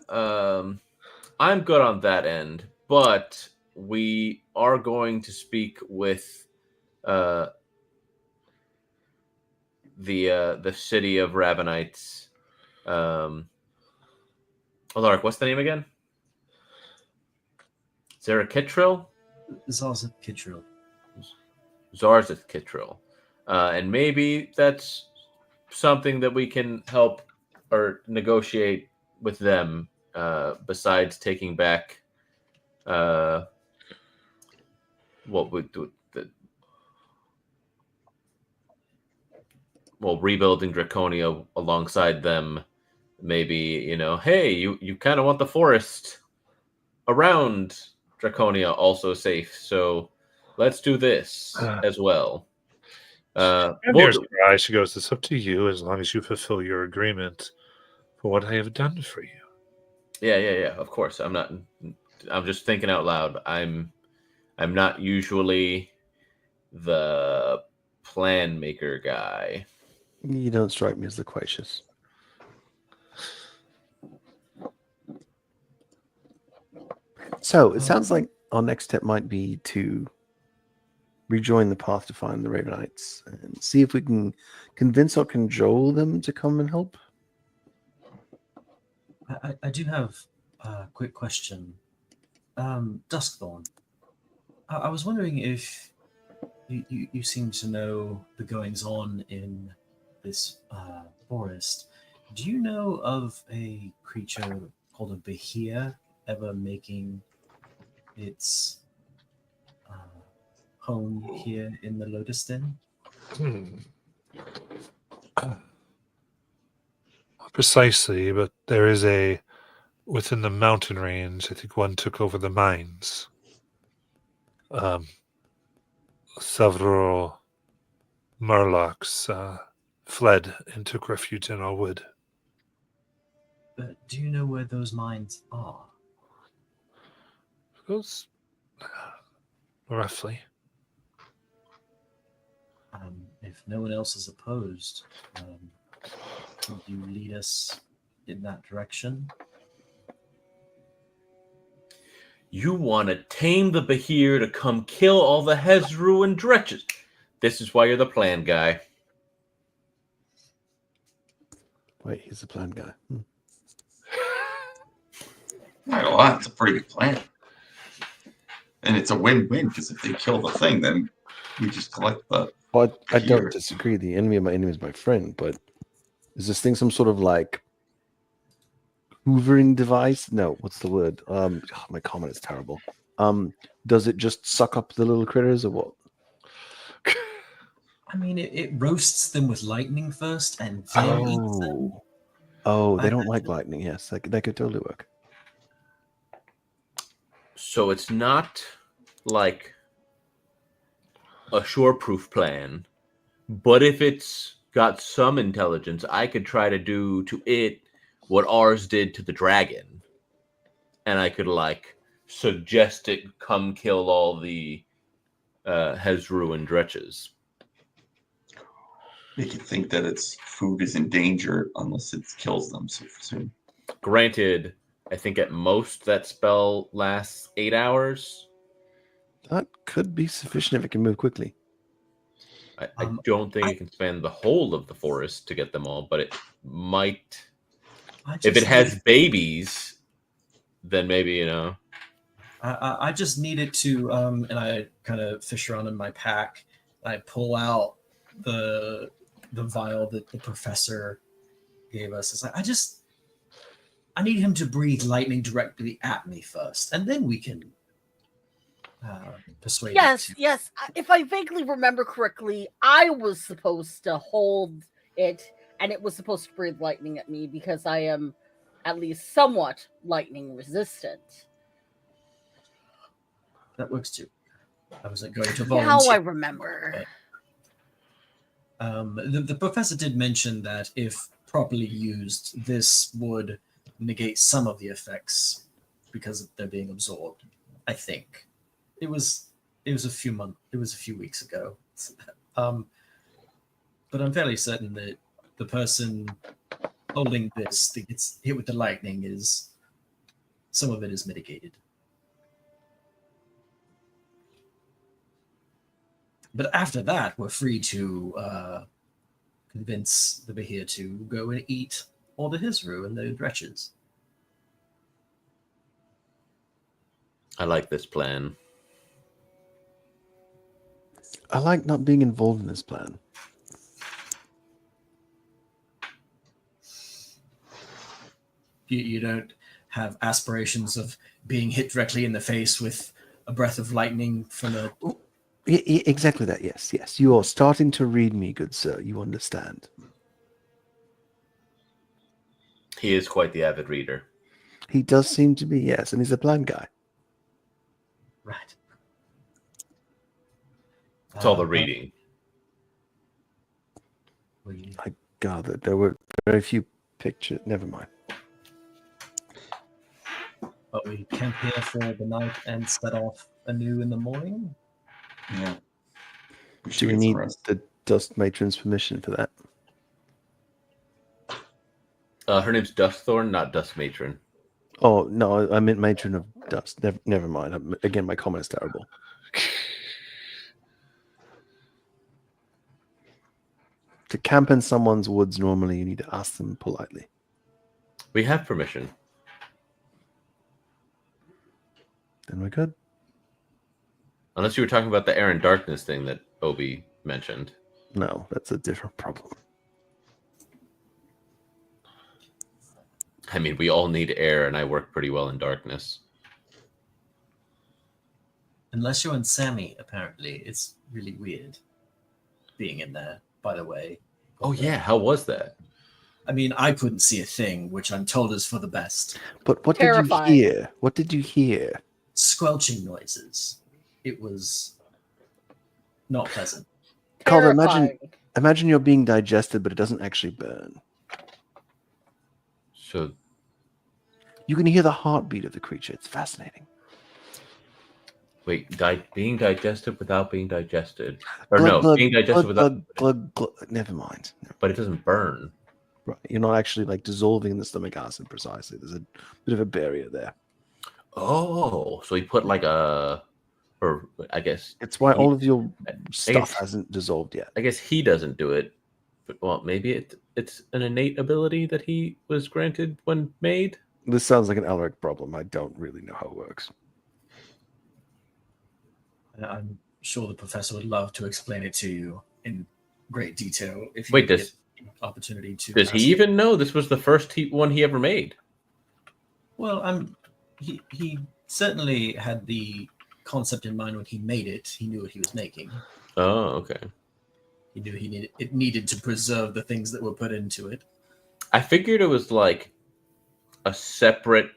I'm good on that end, but we are going to speak with the city of Ravenites. Alaric, what's the name again? Zarakitril? Zarzith Kitril. Zarzith Kitril. And maybe that's something that we can help or negotiate with them, besides taking back what would do rebuilding Draconia alongside them. Maybe, hey, you kind of want the forest around Draconia also safe, so let's do this as well. She goes, it's up to you as long as you fulfill your agreement for what I have done for you. Yeah, of course. I'm just thinking out loud. I'm not usually the plan maker guy. You don't strike me as loquacious. So it sounds like our next step might be to rejoin the path to find the Ravenites and see if we can convince or cajole them to come and help. I do have a quick question. Duskthorn, I was wondering if you seem to know the goings on in this forest. Do you know of a creature called a Behir ever making its home here in the Lotus Den? Precisely, but there is within the mountain range, I think one took over the mines. Several Murlocs fled and took refuge in our wood. Do you know where those mines are? Those, roughly. If no one else is opposed, could you lead us in that direction? You want to tame the Behir to come kill all the Hezru and Dretches. This is why you're the plan guy. Wait, he's the plan guy. Not a lot. It's a pretty good plan. And it's a win-win, because if they kill the thing, then we just collect the... Well, I don't disagree. The enemy of my enemy is my friend, but is this thing some sort of like hoovering device? No, what's the word? My comment is terrible. Does it just suck up the little critters or what? I mean, it roasts them with lightning first and then eats them. Oh, they don't like lightning. Yes, that could totally work. So it's not like a sure-proof plan, But if it's got some intelligence, I could try to do to it what ours did to the dragon. And I could, like, suggest it come kill all the Hezru and Dretches. Make it think that its food is in danger unless it kills them so soon. Granted, I think at most that spell lasts 8 hours. That could be sufficient if it can move quickly. I don't think it can span the whole of the forest to get them all, but it might. If it has babies, then maybe, you know. I just need it to, and I kind of fish around in my pack. I pull out the vial that the professor gave us. It's like, I need him to breathe lightning directly at me first, and then we can persuade him. Yes. If I vaguely remember correctly, I was supposed to hold it, and it was supposed to breathe lightning at me because I am at least somewhat lightning resistant. That works too. I wasn't going to volunteer. How I remember. The professor did mention that if properly used, this would negate some of the effects because they're being absorbed. I think it was a few weeks ago, but I'm fairly certain that the person holding this that gets hit with the lightning is some of it is mitigated. But after that, we're free to convince the Bahir to go and eat all the Hizru and the Dretches. I like this plan. I like not being involved in this plan. You don't have aspirations of being hit directly in the face with a breath of lightning from a... Exactly that, yes. You are starting to read me, good sir. You understand. He is quite the avid reader. He does seem to be, yes, and he's a plan guy. Right. It's all the reading. I gathered there were very few pictures. Never mind. But we camp here for the night and set off anew in the morning. Yeah. Do we need the Dust Matron's permission for that? Her name's Dustthorn, not Dust Matron. Oh, no, I meant Matron of Dust. Never mind. Again, my comment is terrible. To camp in someone's woods, normally you need to ask them politely. We have permission. Then we're good. Unless you were talking about the air and darkness thing that Obi mentioned. No, that's a different problem. I mean, we all need air, and I work pretty well in darkness. Unless you're in Sammy, apparently. It's really weird being in there, by the way. Oh, yeah. How was that? I mean, I couldn't see a thing, which I'm told is for the best. But what Terrifying. did you hear? What did you hear? Squelching noises. It was not pleasant. Calder, Terrifying. imagine you're being digested, but it doesn't actually burn. So, You can hear the heartbeat of the creature. It's fascinating. wait, being digested without being digested. Or being digested without... Never mind. But it doesn't burn. Right. You're not actually like dissolving in the stomach acid precisely. There's a bit of a barrier there. Oh, so he put like a... Or I guess... It's why all of your guess- stuff hasn't dissolved yet. I guess he doesn't do it. But, well, maybe it's an innate ability that he was granted when made. This sounds like an Alaric problem. I don't really know how it works. I'm sure the professor would love to explain it to you in great detail if you Wait, get the opportunity to. Does he ask. even know this was the first one he ever made? Well, he certainly had the concept in mind when he made it. He knew what he was making. Oh, okay. He knew it needed to preserve the things that were put into it. I figured it was like a separate,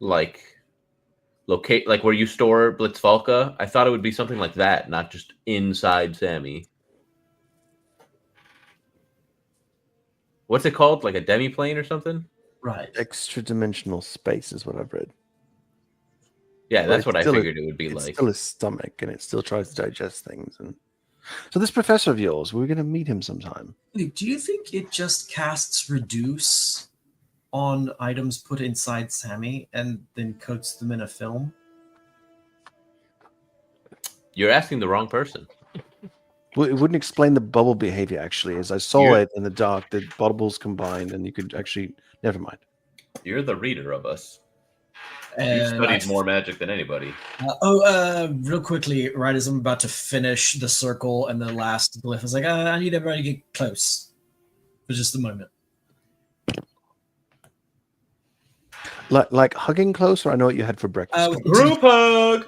like, locate, like where you store Blitzvalka. I thought it would be something like that, not just inside Sammy. What's it called? Like a demi-plane or something? Right. Extra dimensional space is what I've read. Yeah, But that's it's what I still figured it would be It's like. still his stomach, and it still tries to digest things. And so this professor of yours, we're going to meet him sometime. Wait, do you think it just casts reduce on items put inside Sammy and then coats them in a film? You're asking the wrong person. Well, it wouldn't explain the bubble behavior, actually. As I saw You're- it in the dark, the bubbles combined, and you could actually... Never mind. You're the reader of us. You've And studied more magic than anybody. Real quickly, right as I'm about to finish the circle and the last glyph, I was like, I need everybody to get close for just a moment. Like hugging closer. I know what you had for breakfast. Group hug!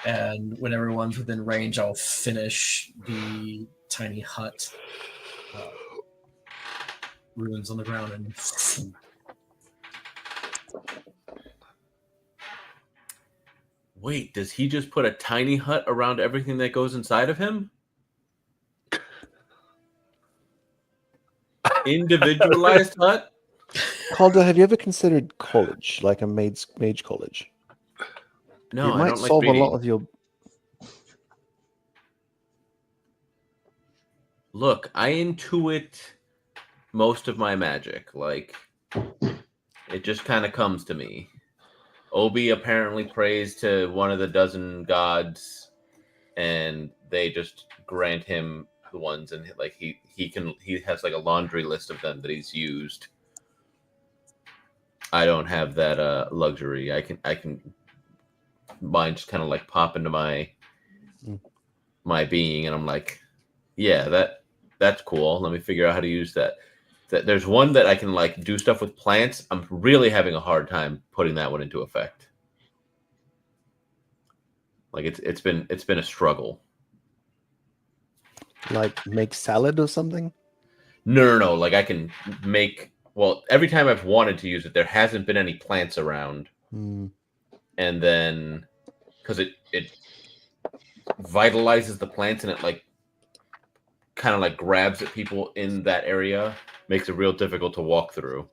And when everyone's within range, I'll finish the tiny hut ruins on the ground and Wait, does he just put a tiny hut around everything that goes inside of him? Individualized hut? Calder, have you ever considered college, like a mage college? No, it I might don't like solve a reading. lot of your... Look, I intuit most of my magic. Like, it just kind of comes to me. Obi apparently prays to one of the dozen gods, and they just grant him the ones, and like he has like a laundry list of them that he's used. I don't have that luxury. I can mine just kind of like pop into my being, and I'm like, yeah, that's cool. Let me figure out how to use that. There's one that I can like do stuff with plants. I'm really having a hard time putting that one into effect. Like it's been a struggle. Like make salad or something? No. Like I can make. Well, every time I've wanted to use it, there hasn't been any plants around. And then because it vitalizes the plants, and it like kind of like grabs at people in that area, makes it real difficult to walk through.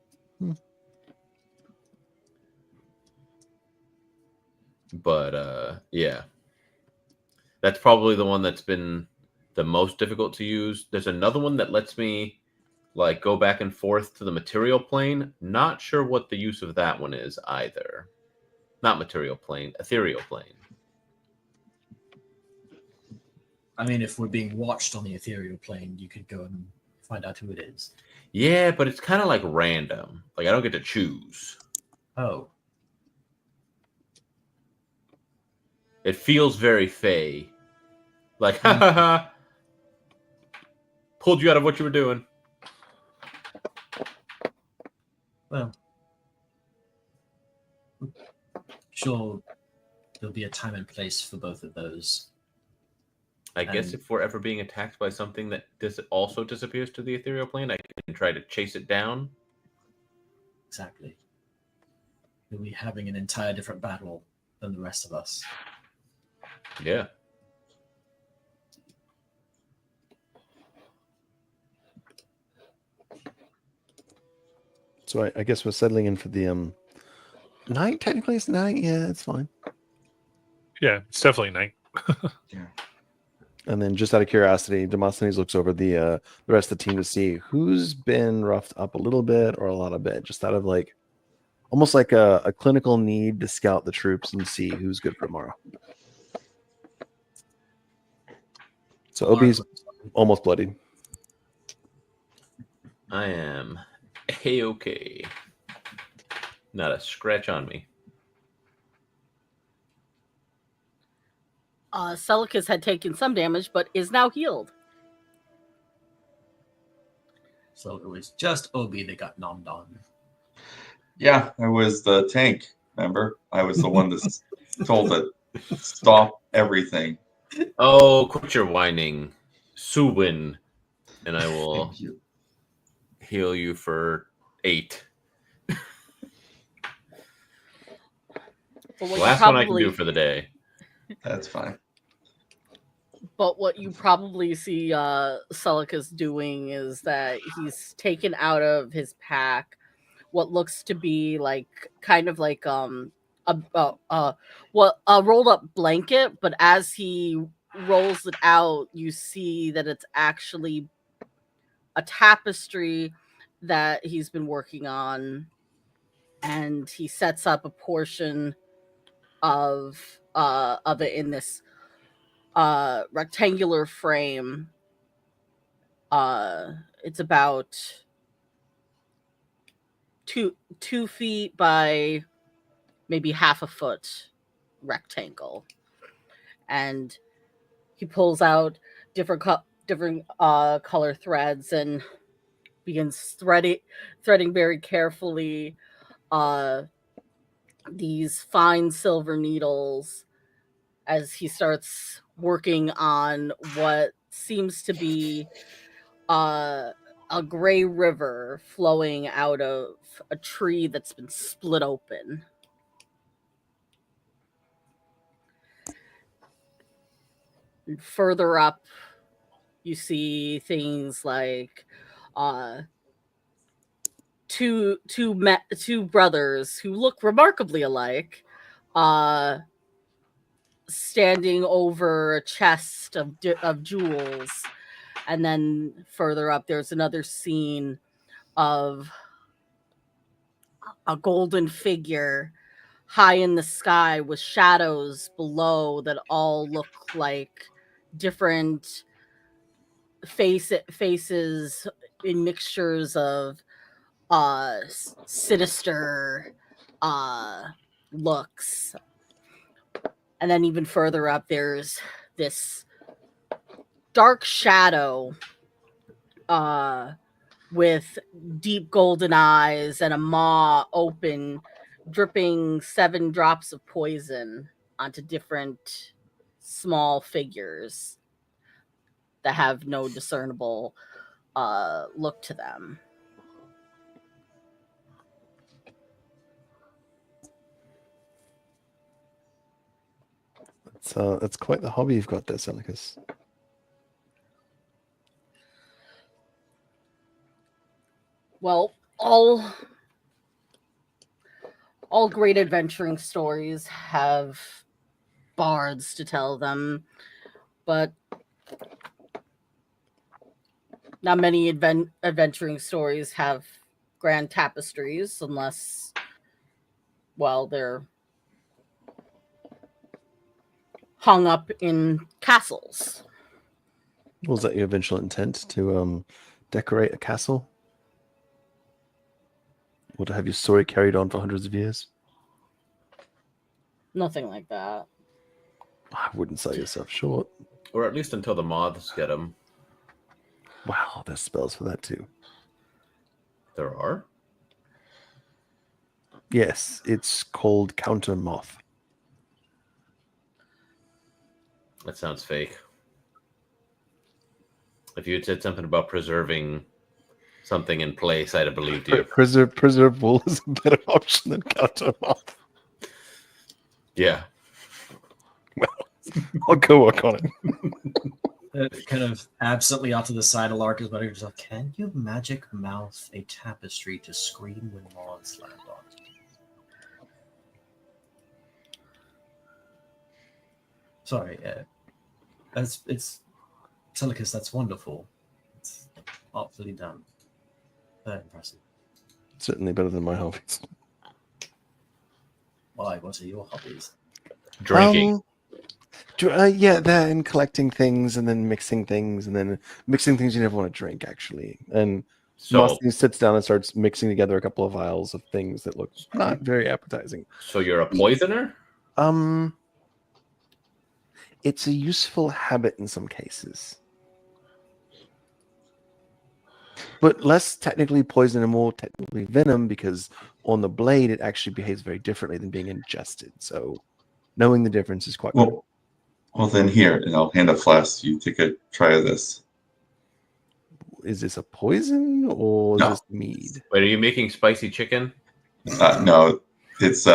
But yeah, that's probably the one that's been the most difficult to use. There's another one that lets me like go back and forth to the material plane. Not sure what the use of that one is either. Not material plane, ethereal plane. I mean, if we're being watched on the ethereal plane, you could go and find out who it is. Yeah, but it's kind of like random. Like I don't get to choose. Oh. It feels very Fey. Like, ha ha ha. Pulled you out of what you were doing. Well, sure, there'll be a time and place for both of those. I guess if we're ever being attacked by something that also disappears to the ethereal plane, I can try to chase it down. Exactly. We'll be having an entire different battle than the rest of us. Yeah. So I guess we're settling in for the night. Technically, it's night. Yeah, it's fine. Yeah, it's definitely night. And then, just out of curiosity, Demosthenes looks over the rest of the team to see who's been roughed up a little bit or a lot of bit, just out of like almost like a clinical need to scout the troops and see who's good for tomorrow. So Obi's almost bloodied. I am A-okay. Not a scratch on me. Celicus had taken some damage, but is now healed. So it was just Obi that got nommed on. Yeah, I was the tank. Remember, I was the one that's told to stop everything. Oh, quit your whining. Suwin. And I will Thank you. heal you for 8. So what Last one I can do for the day. That's fine. But what you probably see Celicus doing is that he's taken out of his pack what looks to be like kind of like a rolled up blanket, but as he rolls it out, you see that it's actually a tapestry that he's been working on, and he sets up a portion of it in this rectangular frame. It's about 2 feet by maybe half a foot rectangle, and he pulls out different color threads and begins threading very carefully these fine silver needles as he starts working on what seems to be a gray river flowing out of a tree that's been split open. And further up, you see things like two brothers who look remarkably alike, standing over a chest of jewels. And then further up, there's another scene of a golden figure high in the sky with shadows below that all look like different faces in mixtures of sinister looks. And then even further up, there's this dark shadow with deep golden eyes and a maw open, dripping 7 drops of poison onto different small figures that have no discernible look to them. That's quite the hobby you've got there, Celicus. Well, all great adventuring stories have bards to tell them, but not many adventuring stories have grand tapestries unless, well, they're hung up in castles. Was that your eventual intent to decorate a castle? Or to have your story carried on for hundreds of years? Nothing like that. I wouldn't sell yourself short. Or at least until the moths get them. Wow, there's spells for that too. There are? Yes, it's called Counter Moth. That sounds fake. If you had said something about preserving something in place, I'd have believed you. Preserve wool is a better option than Counter Moth. Yeah. Well, I'll go work on it. Kind of absently off to the side of Lark is muttering to himself, can you magic mouth a tapestry to scream when moths land on it? Sorry, it's Celicus, that's wonderful. It's awfully done. Very impressive. Certainly better than my hobbies. Why? What are your hobbies? Drinking. Yeah, that and collecting things and then mixing things and then mixing things you never want to drink, actually. And So, Mosty sits down and starts mixing together a couple of vials of things that look not very appetizing. so you're a poisoner? It's a useful habit in some cases. But less technically poison and more technically venom, because on the blade it actually behaves very differently than being ingested. So knowing the difference is quite good. Well, then here, and I'll hand a flask to you. Take a try of this. Is this a poison or is No. this mead? Wait, are you making spicy chicken? No, it's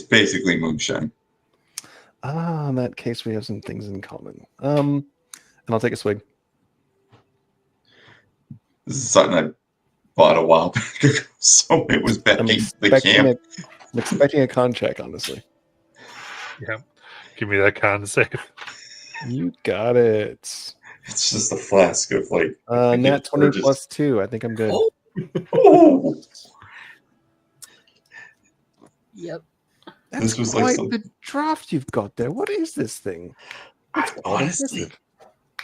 basically moonshine. In that case, we have some things in common. And I'll take a swig. This is something I bought a while back ago, so it was back I'm in the camp. I'm expecting a con check, honestly. Yeah. Give me that con save. You got it. It's just a flask of like Nat 20 Urges. plus 2. I think I'm good. Oh, Oh, Yep. That's this was like quite some- the draft you've got there. What is this thing? That's quite honestly, impressive.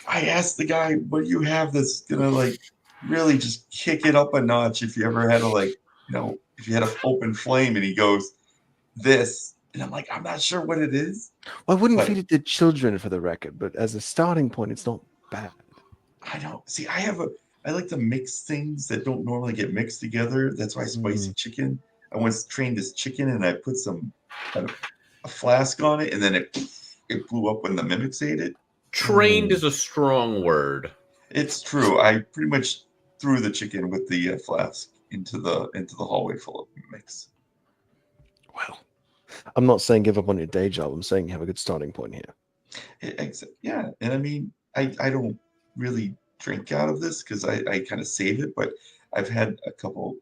I asked the guy, "What do you have that's gonna like really just kick it up a notch if you ever had a like, if you had an open flame?" And he goes, "This," and I'm like, "I'm not sure what it is." Well, I wouldn't But- feed it to children for the record, but as a starting point, it's not bad. I don't see. I like to mix things that don't normally get mixed together. That's why spicy chicken. I once trained this chicken and I put a flask on it, and then it blew up when the mimics ate it. Trained is a strong word. It's true. I pretty much threw the chicken with the flask into the hallway full of mimics. Well, I'm not saying give up on your day job. I'm saying you have a good starting point here. Yeah, and I mean, I don't really drink out of this because I kind of save it, but I've had a couple,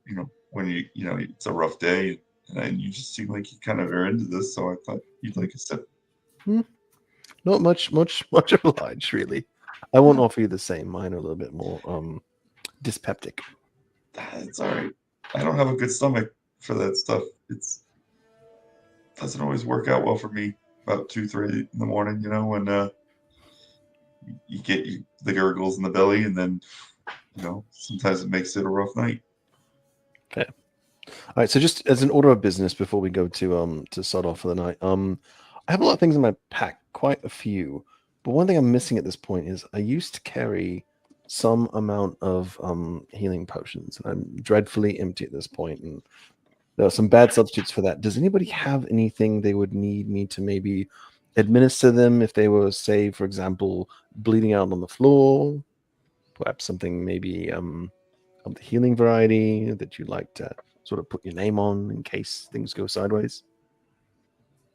when it's a rough day, and you just seem like you kind of are into this, so I thought you'd like a sip. Not much obliged, really. I won't offer you the same. Mine are a little bit more dyspeptic. It's all right. I don't have a good stomach for that stuff. Doesn't always work out well for me about 2-3 in the morning, when you get the gurgles in the belly, and then sometimes it makes it a rough night. All right, so just as an order of business before we go to start off for the night, I have a lot of things in my pack, quite a few. But one thing I'm missing at this point is I used to carry some amount of healing potions, and I'm dreadfully empty at this point, and there are some bad substitutes for that. Does anybody have anything they would need me to maybe administer them if they were, say, for example, bleeding out on the floor? Perhaps something maybe of the healing variety that you'd like to sort of put your name on in case things go sideways?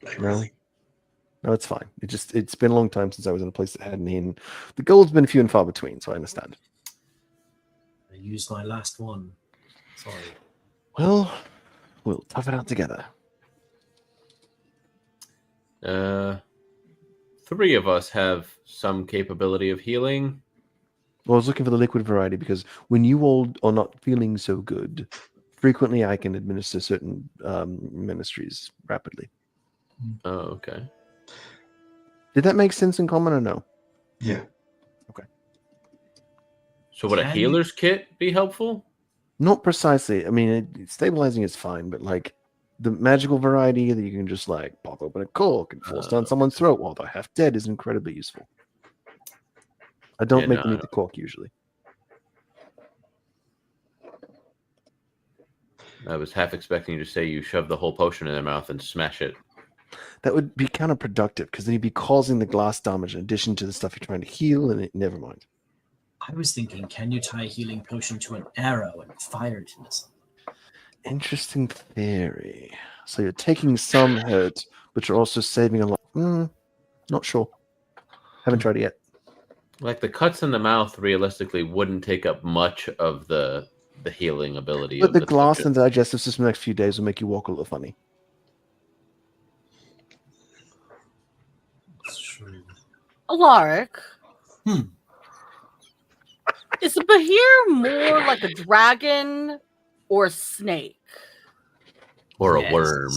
Like, No. really? No, it's fine. It's been a long time since I was in a place that had any, and the gold's been few and far between, so I understand. I used my last one. Sorry. Well, we'll tough it out together. 3 of us have some capability of healing. Well, I was looking for the liquid variety because when you all are not feeling so good, frequently I can administer certain ministries rapidly. Oh, okay. Did that make sense in common or no? Yeah. So would a Can healer's kit be helpful? Not precisely. I mean, stabilizing is fine, but like the magical variety that you can just like pop open a cork and force down someone's throat while they're half dead is incredibly useful. I don't Yeah, make no, them eat the cork usually. I was half expecting you to say you shove the whole potion in their mouth and smash it. That would be counterproductive because then you'd be causing the glass damage in addition to the stuff you're trying to heal, and never mind. I was thinking, can you tie a healing potion to an arrow and fire it into someone? Interesting theory. So you're taking some hurt, but you're also saving a lot. Not sure. Haven't tried it yet. Like the cuts in the mouth realistically wouldn't take up much of the healing ability. But of the the glass potion. and the digestive system the next few days will make you walk a little funny. It's true. Alaric. Hmm. Is the Bahir more like a dragon or a snake Or Yes. a worm.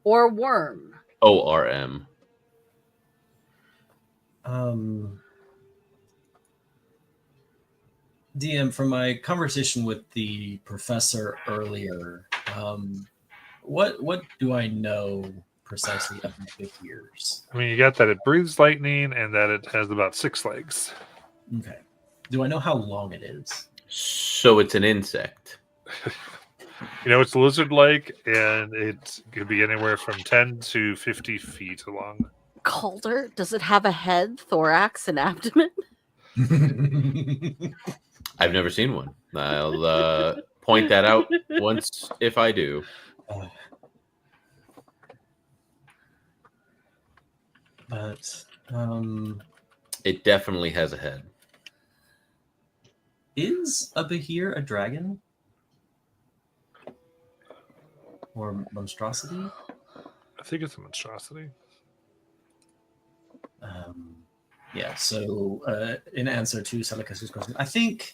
or a worm? ORM. DM, from my conversation with the professor earlier, what do I know precisely about the Bahirs? I mean, you got that it breathes lightning and that it has about 6 legs. Okay. Do I know how long it is? So it's an insect. It's lizard-like, and it could be anywhere from 10 to 50 feet long. Calder, does it have a head, thorax, and abdomen? I've never seen one. I'll point that out once if I do. But It definitely has a head. is a Behir a dragon? Or monstrosity? I think it's a monstrosity. Yeah, so in answer to Seleucus's question, I think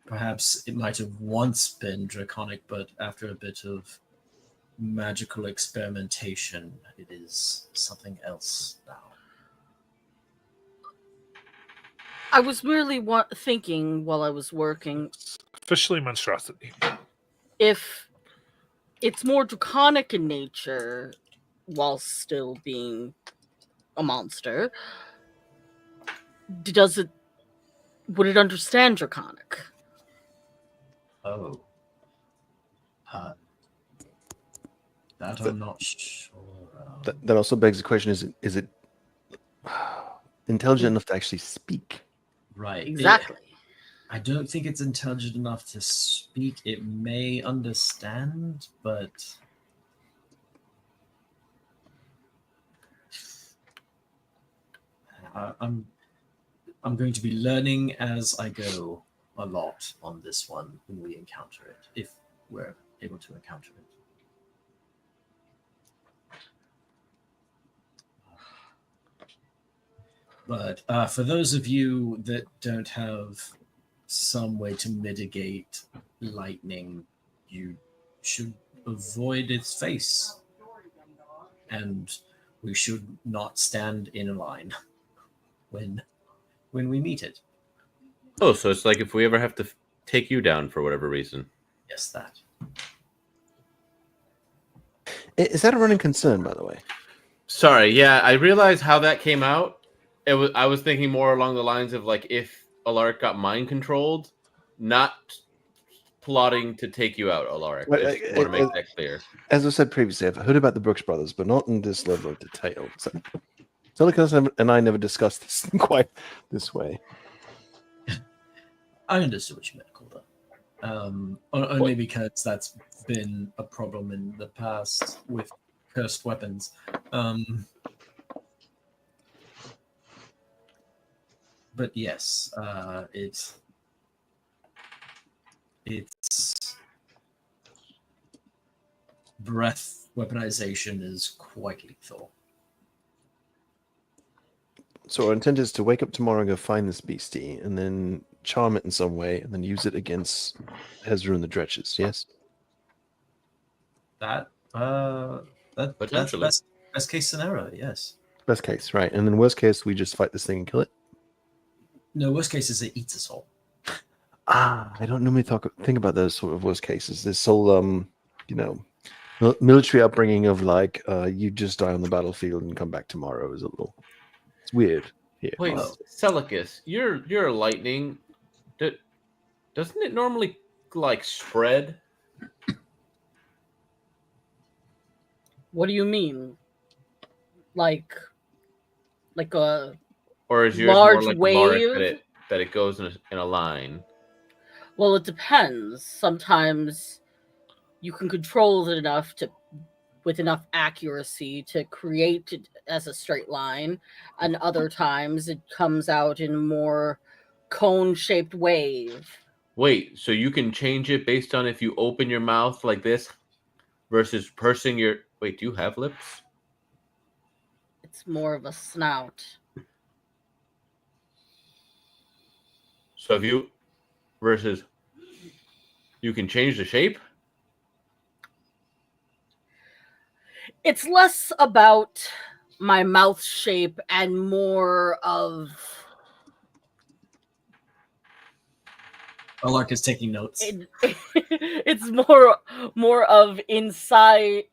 perhaps it might have once been draconic, but after a bit of magical experimentation, it is something else now. I was merely thinking while I was working It's officially monstrosity. if it's more draconic in nature while still being a monster. Would it understand draconic? Oh. That I'm not sure. That also begs the question: is it intelligent enough to actually speak? Right. Exactly. I don't think it's intelligent enough to speak. It may understand, but I'm going to be learning as I go a lot on this one when we encounter it, if we're able to encounter it. But for those of you that don't have some way to mitigate lightning, you should avoid its face. And we should not stand in a line when we meet it. Oh, so it's like if we ever have to take you down for whatever reason. Yes, that. Is that a running concern, by the way? Sorry, yeah, I realized how that came out. I was thinking more along the lines of like if Alaric got mind controlled, not plotting to take you out, Alaric. Well, I just want to make that clear. As I said previously, I've heard about the Brooks brothers, but not in this level of detail. So, Seleucus and I never discussed this quite this way. I understood what you meant, Calder. Only because that's been a problem in the past with cursed weapons. But yes, its breath weaponization is quite lethal. So our intent is to wake up tomorrow and go find this beastie, and then charm it in some way, and then use it against Hezru and the Dretches. Yes. That's Potentially. best case scenario. Yes. Best case, right? And then worst case, we just fight this thing and kill it. No, worst case is it eats us all. I don't normally think about those sort of worst cases. This whole, military upbringing of like, you just die on the battlefield and come back tomorrow is a little. It's weird. Here. Wait, Seleucus, you're lightning. Doesn't it normally like spread? What do you mean? Like a Or is yours large more like wave? Alaric that it goes in a line? Well, it depends. Sometimes you can control it enough with enough accuracy to create it as a straight line, and other times it comes out in a more cone-shaped wave. Wait, so you can change it based on if you open your mouth like this versus pursing your... Wait, do you have lips? It's more of a snout. So if you... Versus... You can change the shape? It's less about my mouth shape and more of... Alark is taking notes. It's more of inside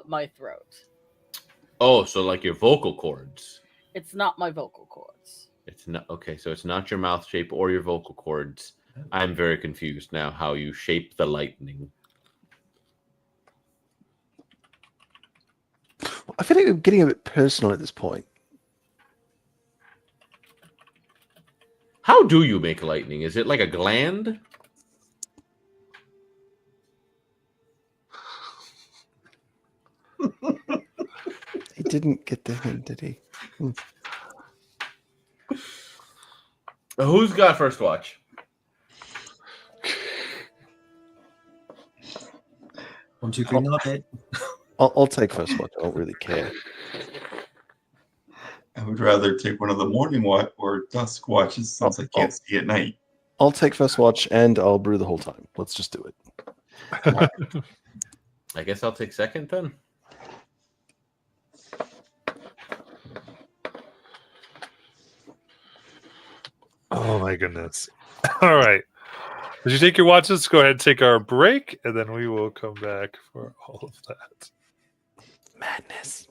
my throat. Oh, so like your vocal cords. It's not my vocal cords. It's not... Okay, so it's not your mouth shape or your vocal cords. I'm very confused now how you shape the lightning. I feel like we're getting a bit personal at this point. How do you make lightning? Is it like a gland? didn't get the hint, did he? Who's got first watch? One, two, three, not it. I'll take first watch. I don't really care. I would rather take one of the morning watch or dusk watches since I can't see at night. I'll take first watch and I'll brew the whole time. Let's just do it. I guess I'll take second then. Oh my goodness. All right. As you take your watches, go ahead and take our break, and then we will come back for all of that. Madness.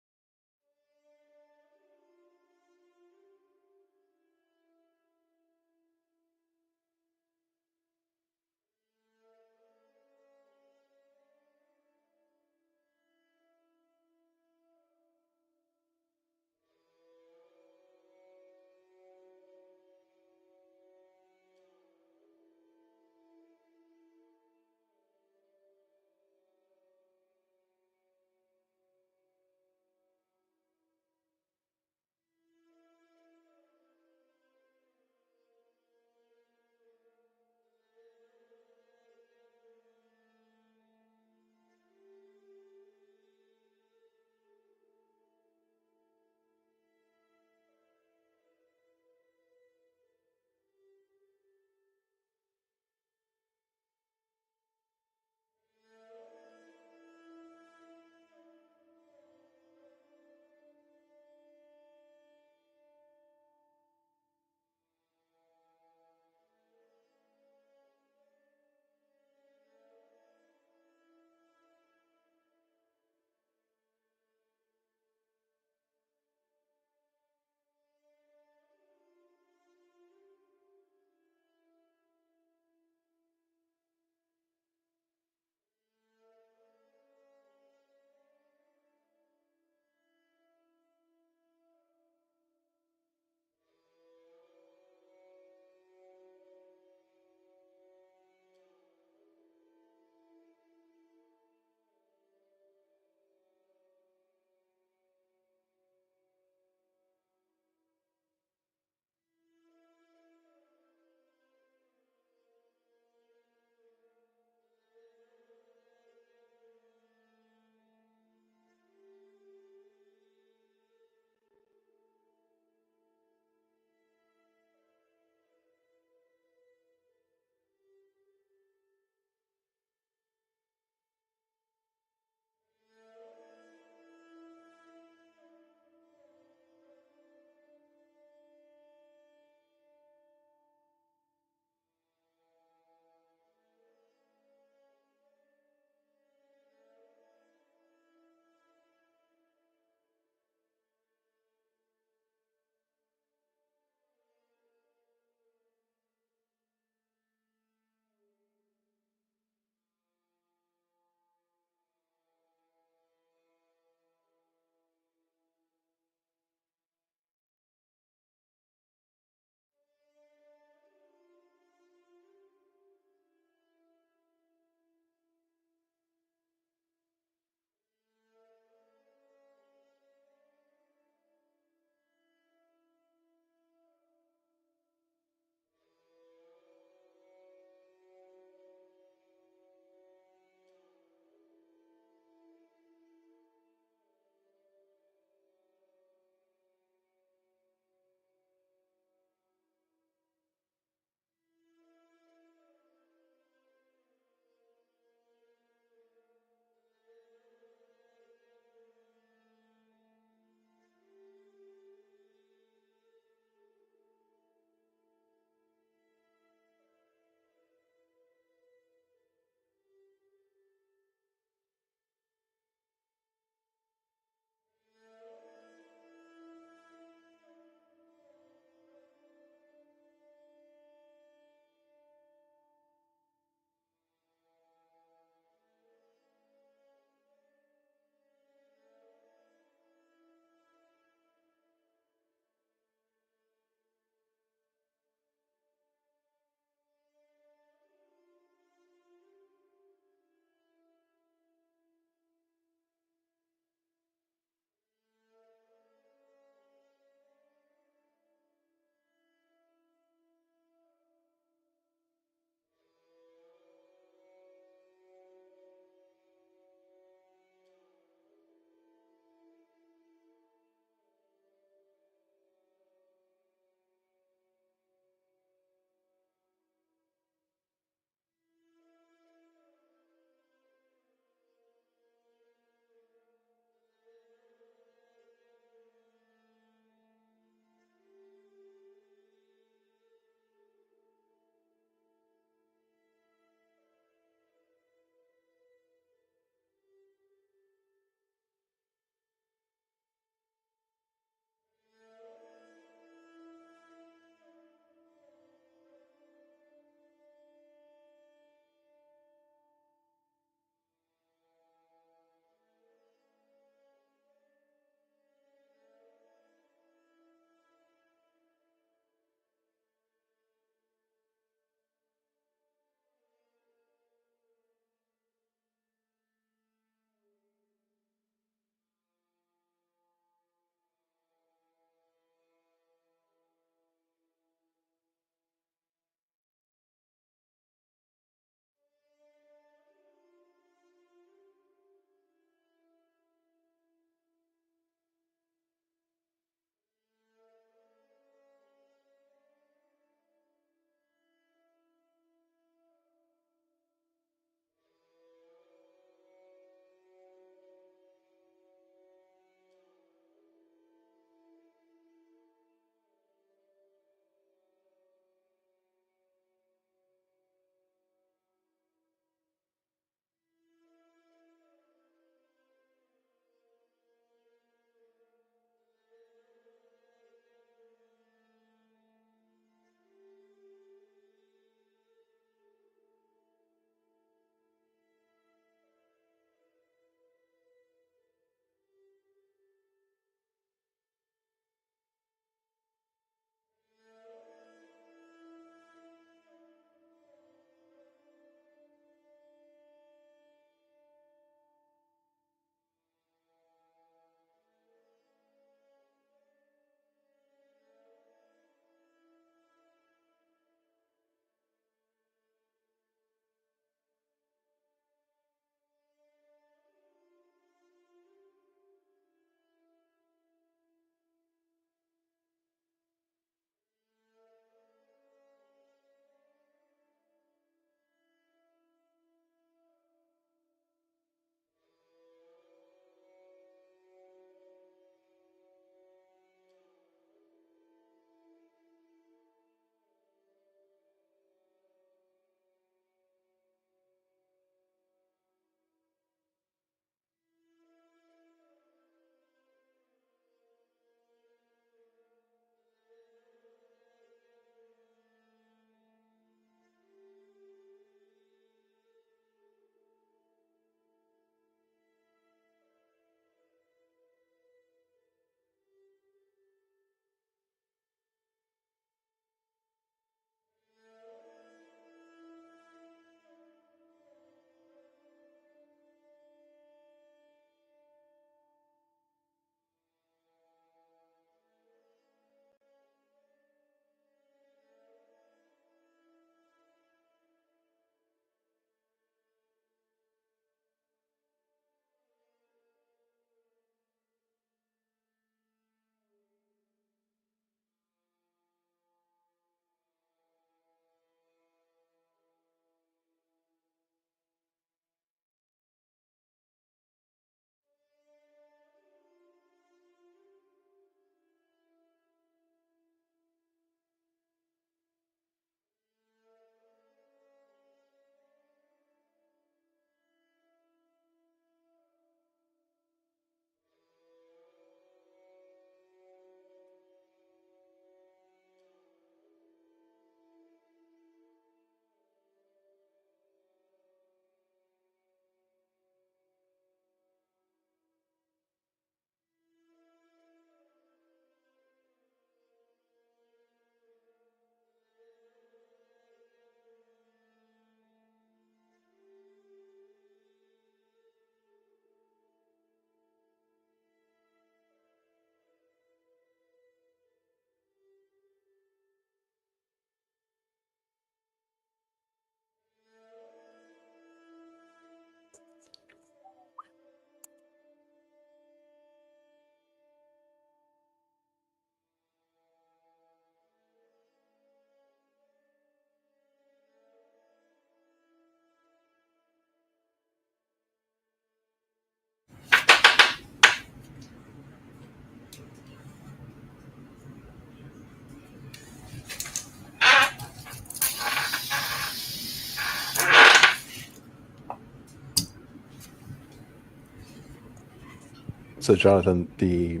So, Jonathan, the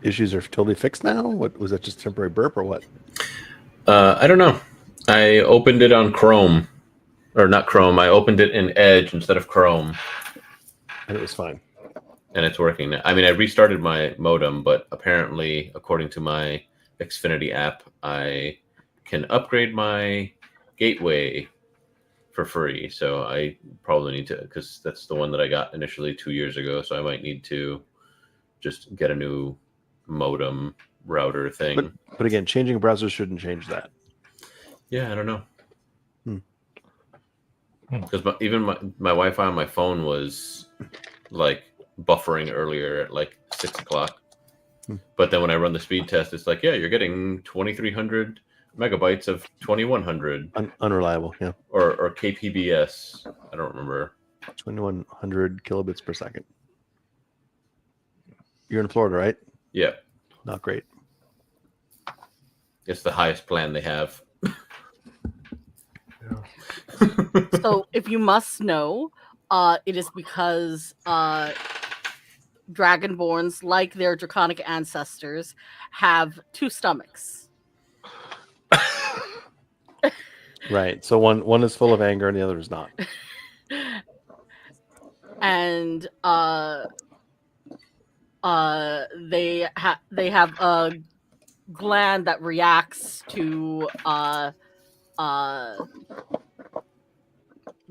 issues are totally fixed now? What was that, just a temporary burp or what? I don't know. I opened it on Chrome. Or not Chrome. I opened it in Edge instead of Chrome. And it was fine. And it's working now. I mean, I restarted my modem, but apparently, according to my Xfinity app, I can upgrade my gateway for free. So I probably need to, because that's the one that I got initially 2 years ago. So I might need to just get a new modem router thing. But again, changing a browser shouldn't change that. Yeah, I don't know. Because even my Wi-Fi on my phone was like buffering earlier at like 6 o'clock. But then when I run the speed test, it's like, yeah, you're getting 2,300 megabytes of 2,100. Unreliable, yeah. Or kpbs. I don't remember. 2,100 kilobits per second. You're in Florida, right? Yeah. Not great. It's the highest plan they have. So, if you must know, it is because Dragonborns, like their draconic ancestors, have two stomachs. Right. So one is full of anger and the other is not. And they have a gland that reacts to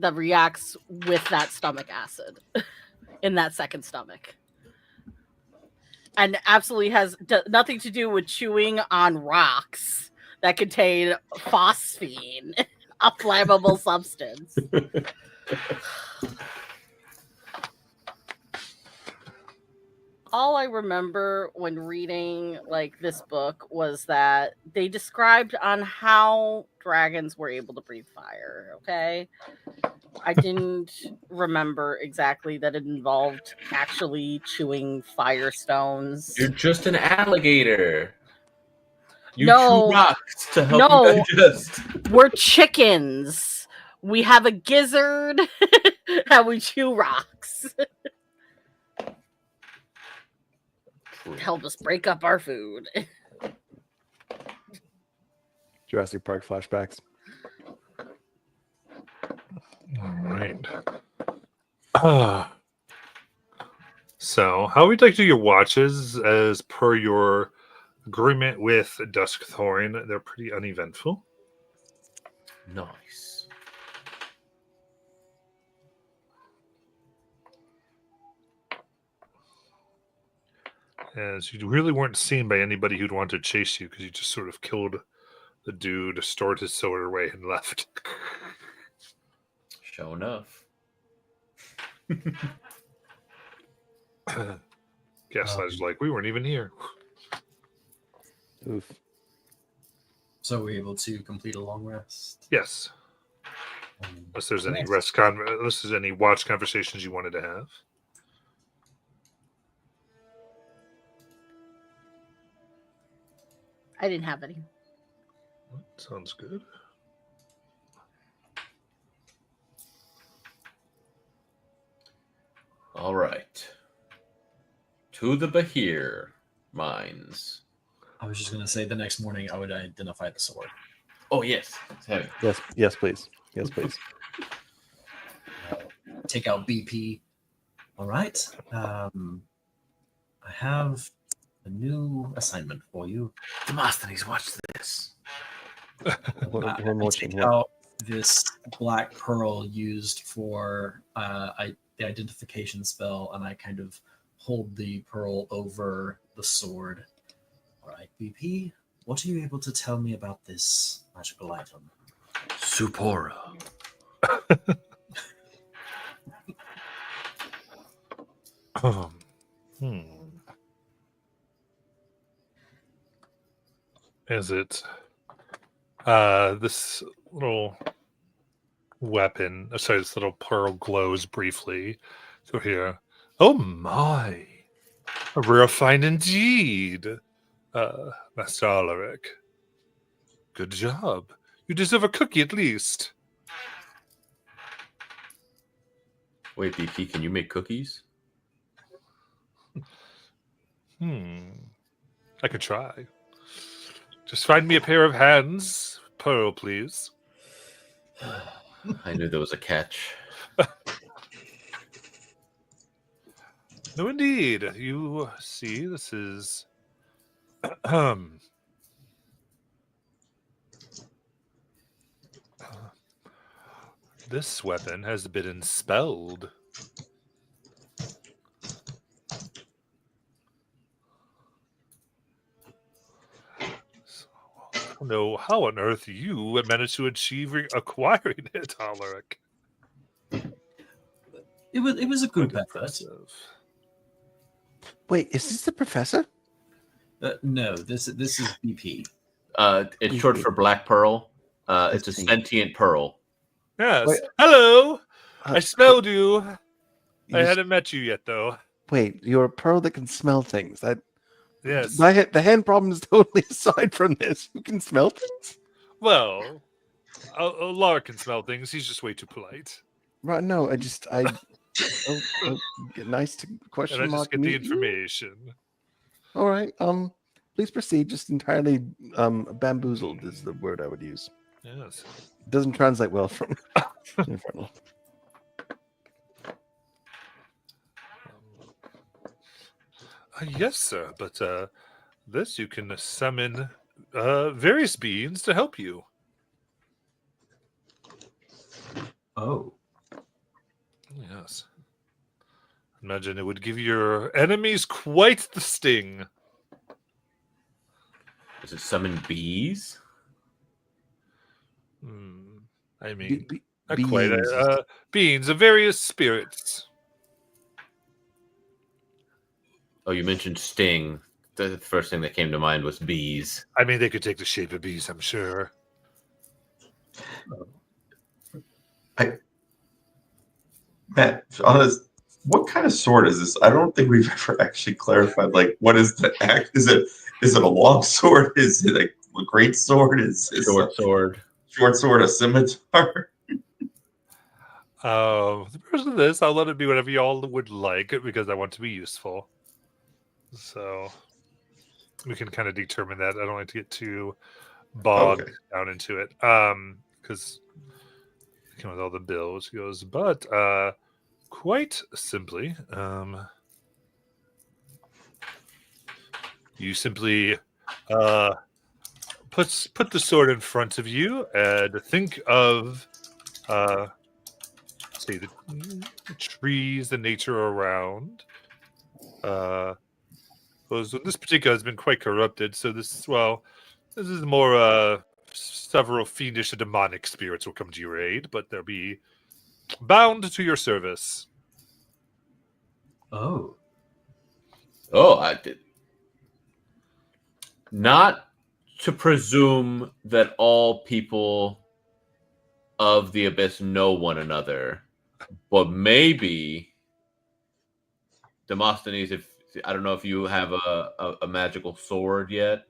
that reacts with that stomach acid in that second stomach, and absolutely has nothing to do with chewing on rocks that contain phosphine, a flammable substance. All I remember when reading like this book was that they described on how dragons were able to breathe fire. Okay, I didn't remember exactly that it involved actually chewing firestones. You're just an alligator. You No. chew rocks to help No. you digest. We're chickens. We have a gizzard and we chew rocks. Help us break up our food. Jurassic Park flashbacks. All right. So, how would you like to do your watches as per your agreement with Duskthorn? They're pretty uneventful. Nice. As you really weren't seen by anybody who'd want to chase you because you just sort of killed the dude, stored his sword away, and left. Sure enough. Gaslight's like, we weren't even here. Oof. So we're able to complete a long rest. Yes. Unless there's any Nice. unless there's any watch conversations you wanted to have. I didn't have any. Sounds good. All right. To the Bahir mines. I was just going to say the next morning I would identify the sword. Oh, yes. It's heavy. Yes, please. Yes, please. Take out BP. All right. I have a new assignment for you. Demosthenes, watch this. We're I watching take what? out this black pearl used for the identification spell, and I kind of hold the pearl over the sword. All right, BP, what are you able to tell me about this magical item? Supora. Is it this little weapon? Sorry, this little pearl glows briefly. So here, oh my, a rare find indeed, Master Alaric. Good job. You deserve a cookie at least. Wait, BP, can you make cookies? I could try. Just find me a pair of hands, Pearl, please. I knew there was a catch. No, indeed. You see, this is this weapon has been enspelled. I don't know how on earth you managed to achieve acquiring it, Alaric. It was a good Quite effort. impressive. Wait, is this the professor? No, this is BP. It's short for Black Pearl. It's a see. sentient pearl. Yes. Wait. Hello. I Uh, smelled you. I you s- hadn't met you yet, though. Wait, you're a pearl that can smell things. Yes. The hand problem is totally aside from this. You can smell things? Well, Lara can smell things. He's just way too polite. Right, no, nice to question And I just mark get the meet you? information. All right, please proceed. Just entirely bamboozled is the word I would use. Yes. Doesn't translate well from Infernal. Yes, sir. But this you can summon various beings to help you. Oh, Yes. Imagine it would give your enemies quite the sting. Does it summon bees? I mean, Be- not quite. beings. Beings of various spirits. Oh, you mentioned sting. The first thing that came to mind was bees. I mean, they could take the shape of bees, I'm sure. Matt, honest, what kind of sword is this? I don't think we've ever actually clarified. Like, what is the act? Is it a long sword? Is it a great sword? Is Short sword. short sword a scimitar? The purpose of this, I'll let it be whatever y'all would like because I want to be useful. So we can kind of determine that. I don't like to get too bogged Okay. down into it. Because it came with all the bills. He goes, but quite simply, you simply put the sword in front of you and think of say the trees, the nature around. This particular has been quite corrupted, so this is more several fiendish and demonic spirits will come to your aid, but they'll be bound to your service. oh, I did not to presume that all people of the abyss know one another, but maybe Demosthenes, if I don't know if you have a magical sword yet.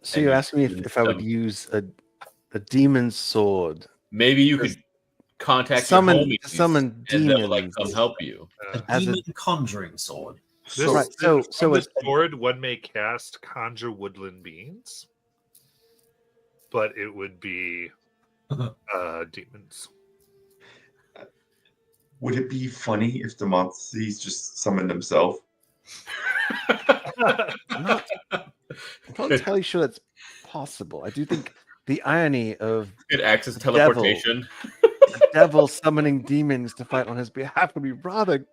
So And you're you asking me can if I would use a demon's sword. Maybe you could contact your Summon homies and they'll like demons. come help you. a As a- demon conjuring sword. This, Right, so from the it's- sword, one may cast conjure woodland beings, but it would be demons. Would it be funny if Demosthenes just summoned himself? I'm not entirely sure that's possible. I do think the irony of Good access teleportation. the devil summoning demons to fight on his behalf would be rather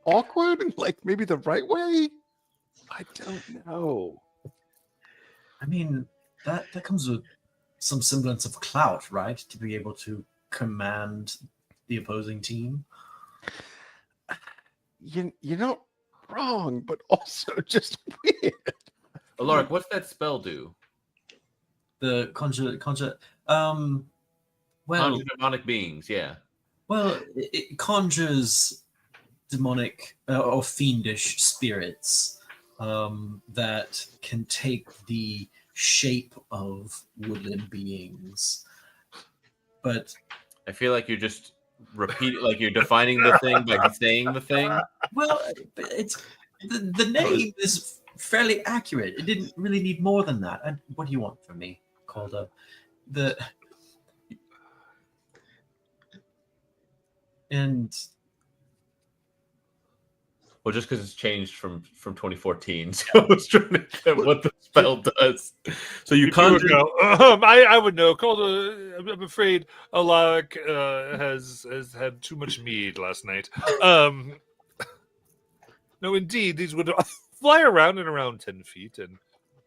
awkward and like maybe the right way. I don't know. I mean, that comes with some semblance of clout, right? To be able to command the opposing team. You're not wrong, but also just weird. Alaric, what's that spell do? The conjure. Well, Conjure demonic beings, yeah. well, it conjures demonic or fiendish spirits that can take the shape of woodland beings. But I feel like you're just repeating, like you're defining the thing by saying the thing. well, it's The name is fairly accurate. It didn't really need more than that. And what do you want from me, Calder? And Well, just because it's changed from 2014, so I was trying to get what the spell does. So you If you would conjure. go, I would know. Calder, I'm afraid Alaric has had too much mead last night. No, indeed, these would fly around and around 10 feet, and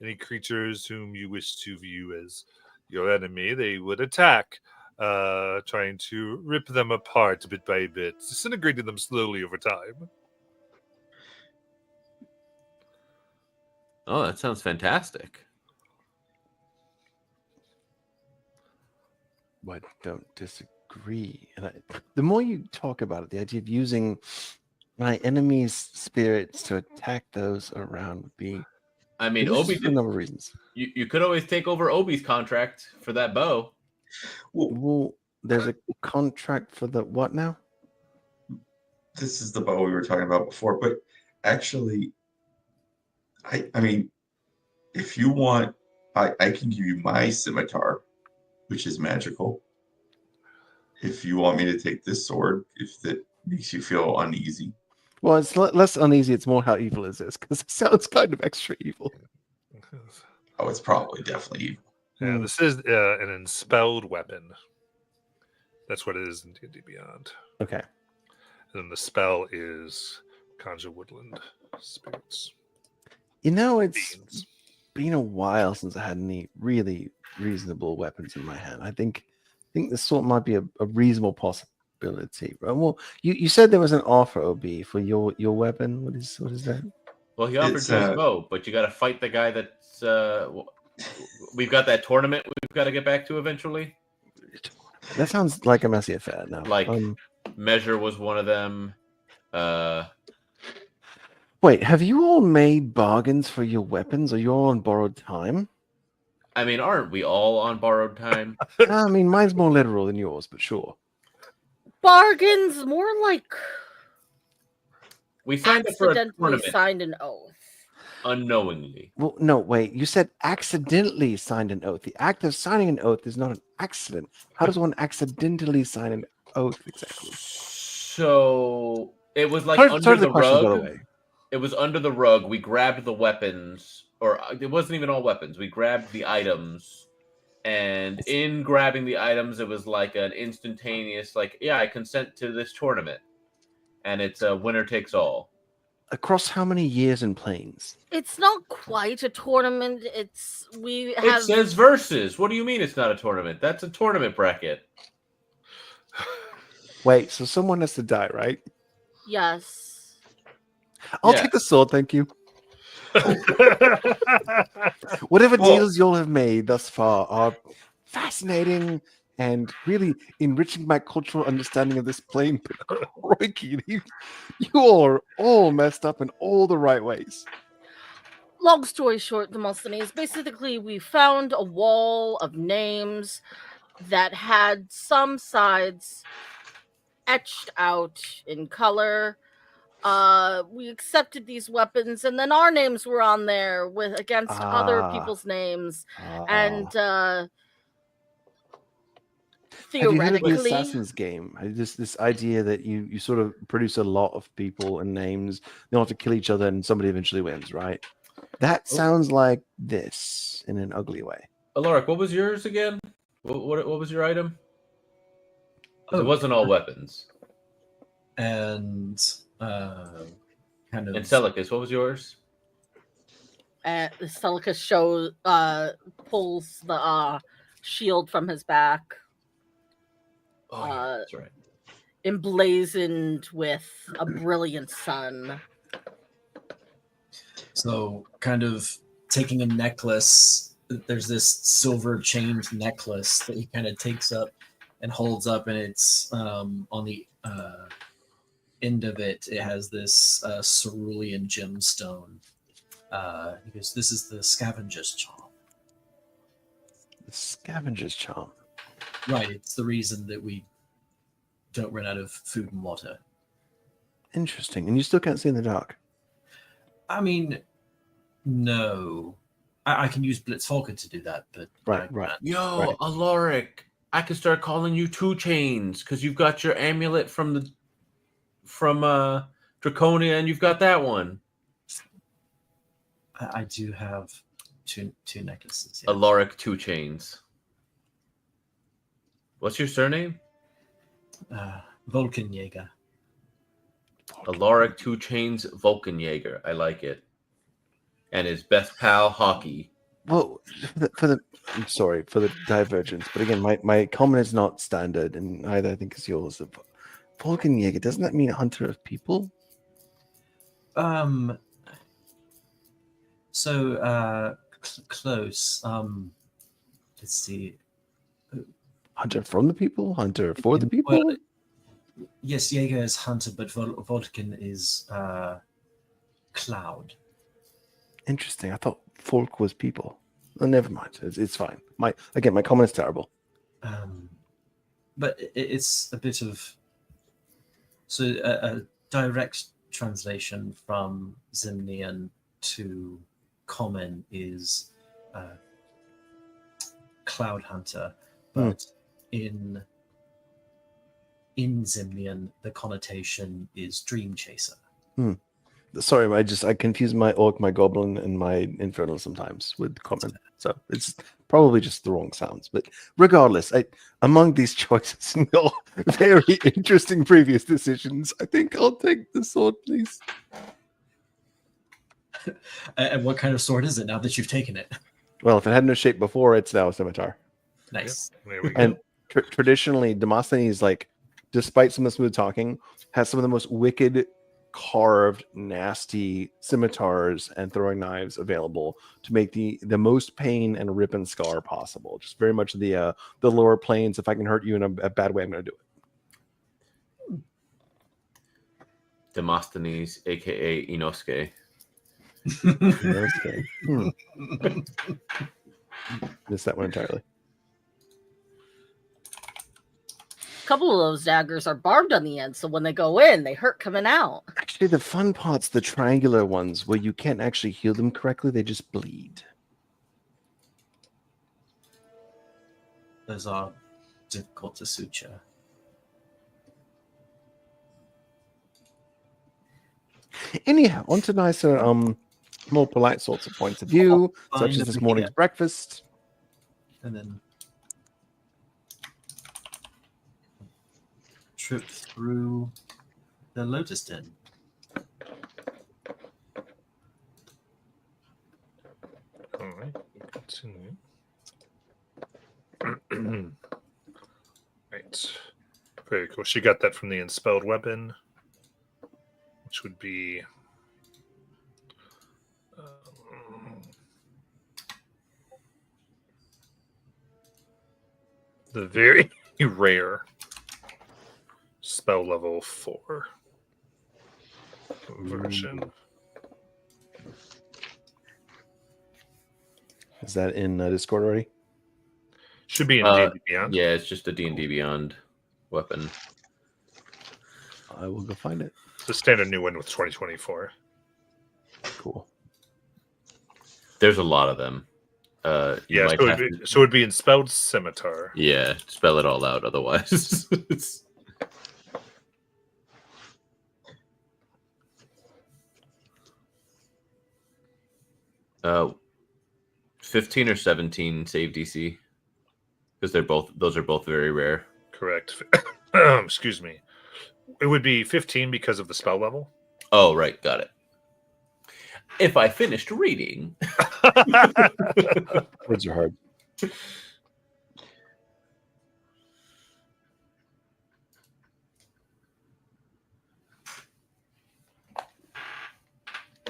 any creatures whom you wish to view as your enemy, they would attack, trying to rip them apart bit by bit, disintegrating them slowly over time. Oh, that sounds fantastic. I don't disagree. And the more you talk about it, the idea of using my enemy's spirits to attack those around would be. I mean, This is Obi for a did. number of reasons. You could always take over Obi's contract for that bow. Well, there's a contract for the what now? This is the bow we were talking about before, but actually, I mean, if you want, I can give you my scimitar, which is magical. If you want me to take this sword, if that makes you feel uneasy. Well, it's less uneasy. It's more how evil is this, because it sounds kind of extra evil. Oh, it's probably definitely evil. Yeah, this is an enspelled weapon. That's what it is in D&D Beyond. Okay. And then the spell is conjure woodland spirits. You know, it's Beings. been a while since I had any really reasonable weapons in my hand. I think this sword might be a reasonable possibility. Right? Well, you said there was an offer, OB, for your weapon. What is that? Well, he offered It's, you his bow, but you got to fight the guy that's. We've got that tournament we've got to get back to eventually. That sounds like a messy affair now. Like, Measure was one of them. Wait, have you all made bargains for your weapons? Are you all on borrowed time? I mean, aren't we all on borrowed time? I mean, mine's more literal than yours, but sure. Bargains, more like We signed up for a accidentally tournament signed an oath. unknowingly. Well, no, wait. You said accidentally signed an oath. The act of signing an oath is not an accident. How does one accidentally sign an oath exactly? So it was like Sorry under for the question, by the rug. way. It was under the rug. We grabbed the weapons, or it wasn't even all weapons. We grabbed the items, and in grabbing the items, it was like an instantaneous, like, yeah, I consent to this tournament, and it's a winner takes all. Across how many years and planes? It's not quite a tournament. We It have says versus. What do you mean it's not a tournament? That's a tournament bracket. Wait, so someone has to die, right? yes. I'll Yeah. take the sword, thank you. Whatever Well- deals y'all have made thus far are fascinating and really enriching my cultural understanding of this plane. But crikey, you all are all messed up in all the right ways. Long story short, Demosthenes, basically we found a wall of names that had some sides etched out in color. We accepted these weapons, and then our names were on there with against other Ah. people's names, Ah. and Have you heard of the theoretically, Assassin's game? This idea that you sort of produce a lot of people and names, they all have to kill each other, and somebody eventually wins, right? That sounds like this in an ugly way. Alaric, what was yours again? What was your item? It wasn't all weapons. and kind of And Celicus, what was yours? Celicus pulls the shield from his back, Oh, yeah, that's right. emblazoned with a brilliant sun. So, kind of taking a necklace, there's this silver chained necklace that he kind of takes up and holds up, and it's on the end of it, it has this cerulean gemstone. He goes, "This is the scavenger's charm." The scavenger's charm. Right, it's the reason that we don't run out of food and water. Interesting. And you still can't see in the dark. I mean, no. I can use Blitzvolker to do that, but Right. Yo, Right. Alaric, I can start calling you Two Chains because you've got your amulet from Draconia, and you've got that one. I do have two necklaces. Yeah. Alaric Two Chains. What's your surname? Vulcan Jaeger. Alaric Two Chains Vulcanjäger. I like it. And his best pal, Hockey. Well, I'm sorry for the divergence, but again, my comment is not standard, and neither I think is yours. Vulcan Jaeger, doesn't that mean hunter of people? So close. Let's see. Hunter from the people? Hunter for the people? Well, yes, Jaeger is hunter, but Vulcan is cloud. Interesting. I thought folk was people. Oh, never mind. It's fine. My comment is terrible. But it's a bit of a direct translation from Zimnian to Common is Cloud Hunter, but in Zimnian the connotation is Dream Chaser. Sorry, I confuse my orc, my goblin, and my infernal sometimes with common. So it's probably just the wrong sounds. But regardless, among these choices and your very interesting previous decisions, I think I'll take the sword, please. And what kind of sword is it now that you've taken it? Well, if it had no shape before, it's now a scimitar. Nice. Yep, there we go. And traditionally, Demosthenes, like, despite some of the smooth talking, has some of the most wicked, carved, nasty scimitars and throwing knives available to make the most pain and rip and scar possible. Just very much the lower planes. If I can hurt you in a bad way, I'm going to do it. Demosthenes, aka Inosuke. Okay. Missed that one entirely. A couple of those daggers are barbed on the end, so when they go in, they hurt coming out. Actually, the fun part's the triangular ones where you can't actually heal them correctly. They just bleed. Those are difficult to suture. Anyhow, on to nicer, more polite sorts of points of view, such Fine, as this looking morning's at- breakfast. And then trip through the Lotus Den. All right, continue. Right, very cool. She got that from the Enspelled Weapon, which would be the very rare spell level 4 version. Is that in Discord already? Should be in D&D Beyond. Yeah, it's just a D&D Beyond weapon. I will go find it. It's a standard new one with 2024. Cool. There's a lot of them. You Yeah, might so have it'd, to- be, so it'd be Enspelled Scimitar. yeah, spell it all out. Otherwise, it's... 15 or 17 save DC because those are both very rare. Correct. Excuse me. It would be 15 because of the spell level. Oh, right, got it. If I finished reading, Words are hard.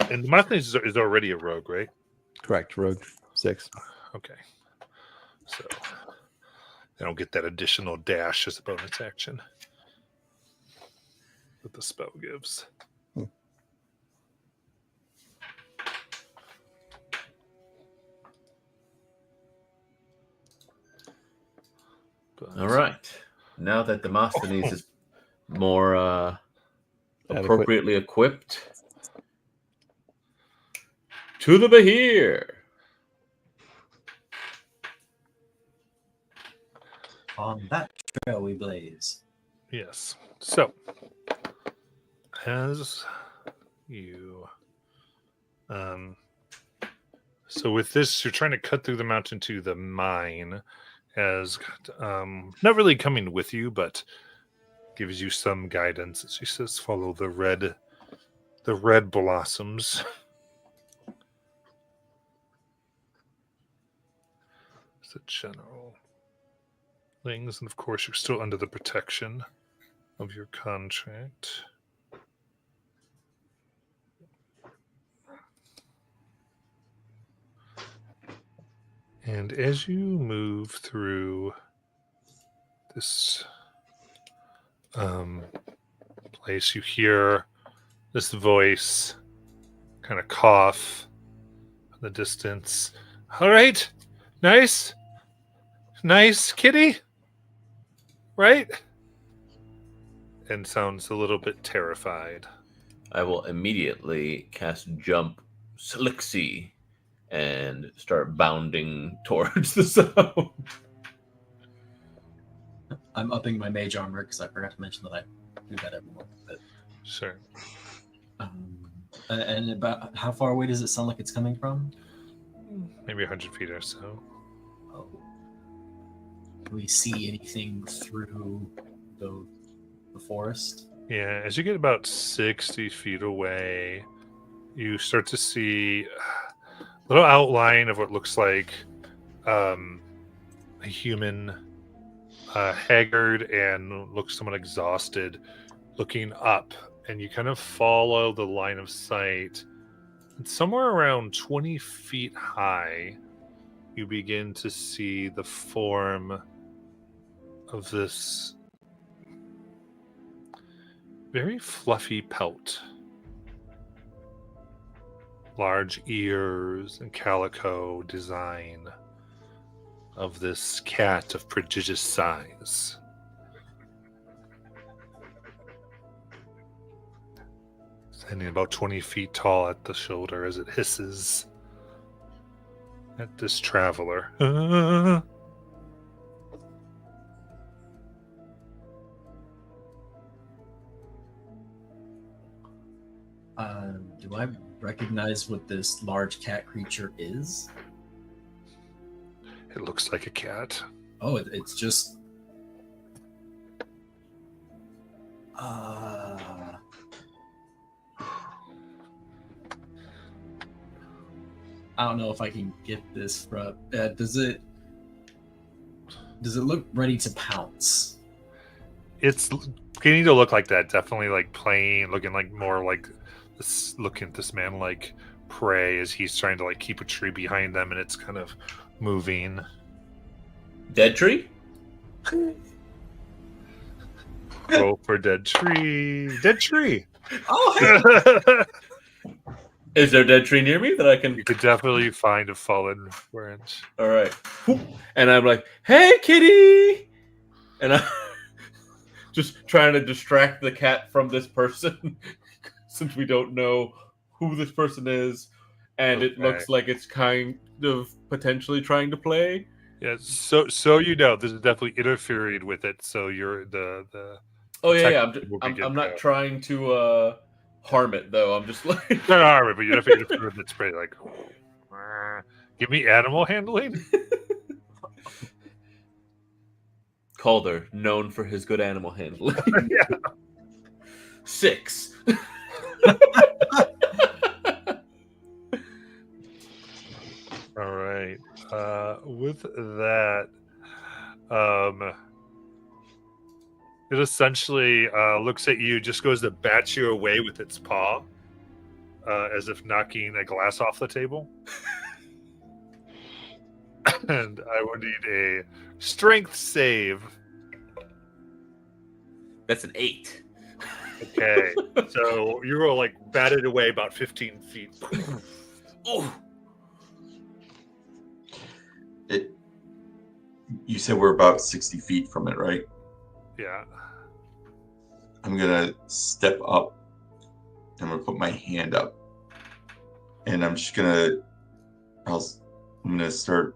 And Demosthenes is already a rogue, right? Correct. Rogue 6. Okay. So they don't get that additional dash as a bonus action that the spell gives. But- all right. Now that Demosthenes is more Adequate. appropriately equipped, To the Bahir. On that trail we blaze. Yes. So, as you, so with this, you're trying to cut through the mountain to the mine. As not really coming with you, but gives you some guidance. She says, "Follow the red blossoms." It's a general things, and of course, you're still under the protection of your contract. And as you move through this place, you hear this voice kind of cough in the distance. All right, nice, kitty, right? And sounds a little bit terrified. I will immediately cast Jump Selixi and start bounding towards the sound. I'm upping my mage armor because I forgot to mention that I do that every month. But, Sure. and about how far away does it sound like it's coming from? Maybe 100 feet or so. Oh. Do we see anything through the forest? Yeah, as you get about 60 feet away, you start to see a little outline of what looks like a human, haggard and looks somewhat exhausted, looking up. And you kind of follow the line of sight. And somewhere around 20 feet high, you begin to see the form of this very fluffy pelt. Large ears and calico design of this cat of prodigious size. Standing about 20 feet tall at the shoulder as it hisses at this traveler. Do I recognize what this large cat creature is? It looks like a cat. Oh, it's just. I don't know if I can get this from. Does it look ready to pounce? It's beginning to look like that. Definitely like playing, looking like more like looking at this man like prey as he's trying to like keep a tree behind them, and it's kind of moving. Dead tree? Go for dead tree. Dead tree. Oh, hey! Is there a dead tree near me that I can? You could definitely find a fallen branch. All right. And I'm like, "Hey, kitty!" And I'm just trying to distract the cat from this person, since we don't know who this person is, and it looks like it's kind of potentially trying to play. Yeah. So you know, this is definitely interfering with it. So you're the. Oh yeah, yeah. will be good I'm to not go. trying to harm it though. I'm just like Not harm it, but you definitely interfere with its prey. Like, give me animal handling. Calder, known for his good animal handling. Yeah. 6. All right. With that, it essentially looks at you, just goes to bat you away with its paw, as if knocking a glass off the table. And I would need a strength save. That's an 8. Okay. So you were like batted away about 15 feet. Oh. You said we're about 60 feet from it, right? Yeah. I'm gonna step up. I'm gonna put my hand up and I'm gonna start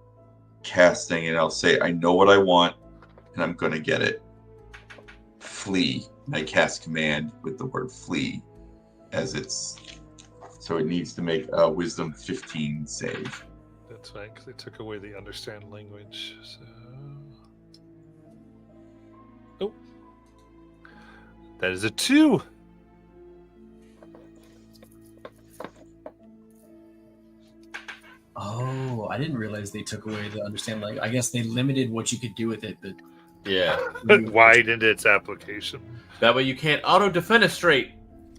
casting, and I'll say, I know what I want, and I'm gonna get it. Flee. And I cast command with the word flee, so it needs to make a Wisdom 15 save. That's right, because they took away the understand language. So, oh, that is a 2. Oh, I didn't realize they took away the understand. Like, I guess they limited what you could do with it, but Yeah. Widened its application. That way you can't auto defenestrate.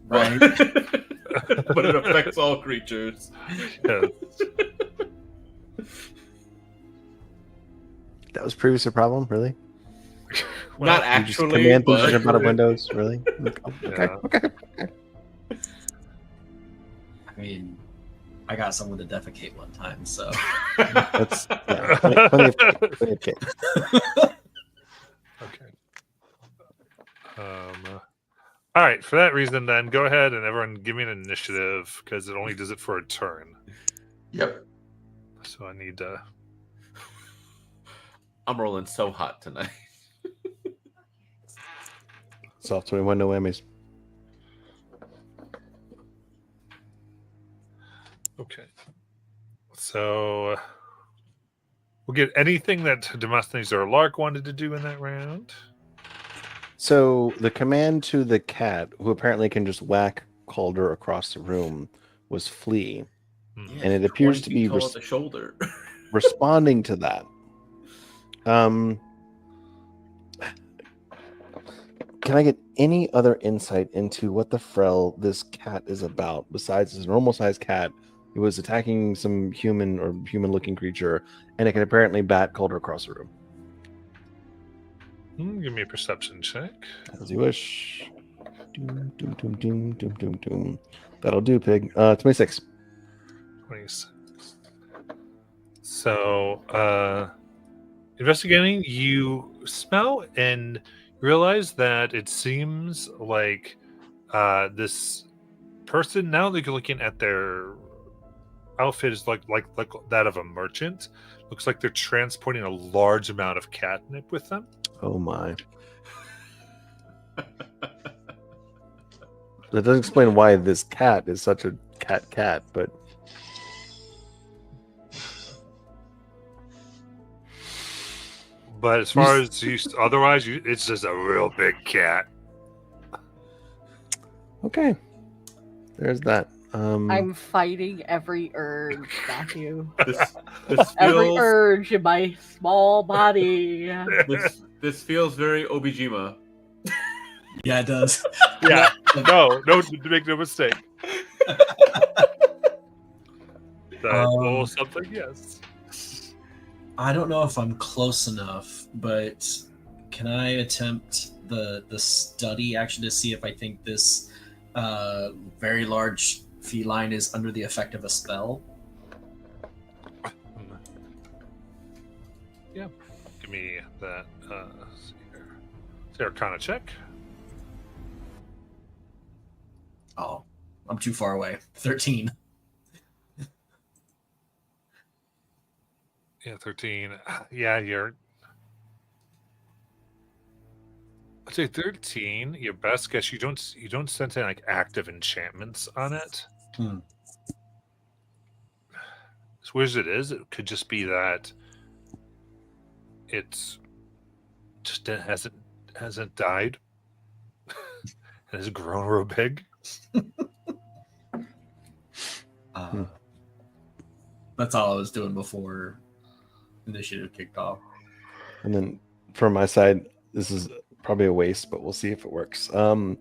Right. But it affects all creatures. Yeah. That was previously a problem, really? Well, Not You just actually, command but position out of Windows, really? Okay, Yeah. okay. I mean, I got someone to defecate one time, so That's plenty of cake. Okay. All right. For that reason, then go ahead and everyone give me an initiative because it only does it for a turn. Yep. So I need to. I'm rolling so hot tonight. Soft 21, no whammies. Okay. So we'll get anything that Demosthenes or Lark wanted to do in that round. So the command to the cat, who apparently can just whack Calder across the room, was flee. And it appears to be tall at the shoulder. responding to that. Can I get any other insight into what the Frel this cat is about besides this normal sized cat who was attacking some human or human looking creature and it can apparently bat Calder across the room? Give me a perception check. As you wish. Doom, doom, doom, doom, doom, doom, doom. That'll do, pig. 26. 26. So, investigating, you smell and realize that it seems like this person, now that you're looking at their outfit, is like that of a merchant. Looks like they're transporting a large amount of catnip with them. Oh my. That doesn't explain why this cat is such a cat, but But as far as otherwise, it's just a real big cat. okay. There's that. I'm fighting every urge, Matthew. This Every feels urge in my small body. this feels very Obijima. yeah, it does. Yeah, no, make no mistake. That or something, yes. I don't know if I'm close enough, but can I attempt the study action to see if I think this very large feline is under the effect of a spell? Yeah, give me that. See here. It's the Arcana check. Oh, I'm too far away. 13. Yeah, 13. Yeah, you're. I'd say 13. Your best guess. You don't sense any like active enchantments on it. As weird as it is, it could just be that it's just it hasn't died and has grown real big. That's all I was doing before initiative kicked off. and then from my side, this is probably a waste, but we'll see if it works. Happen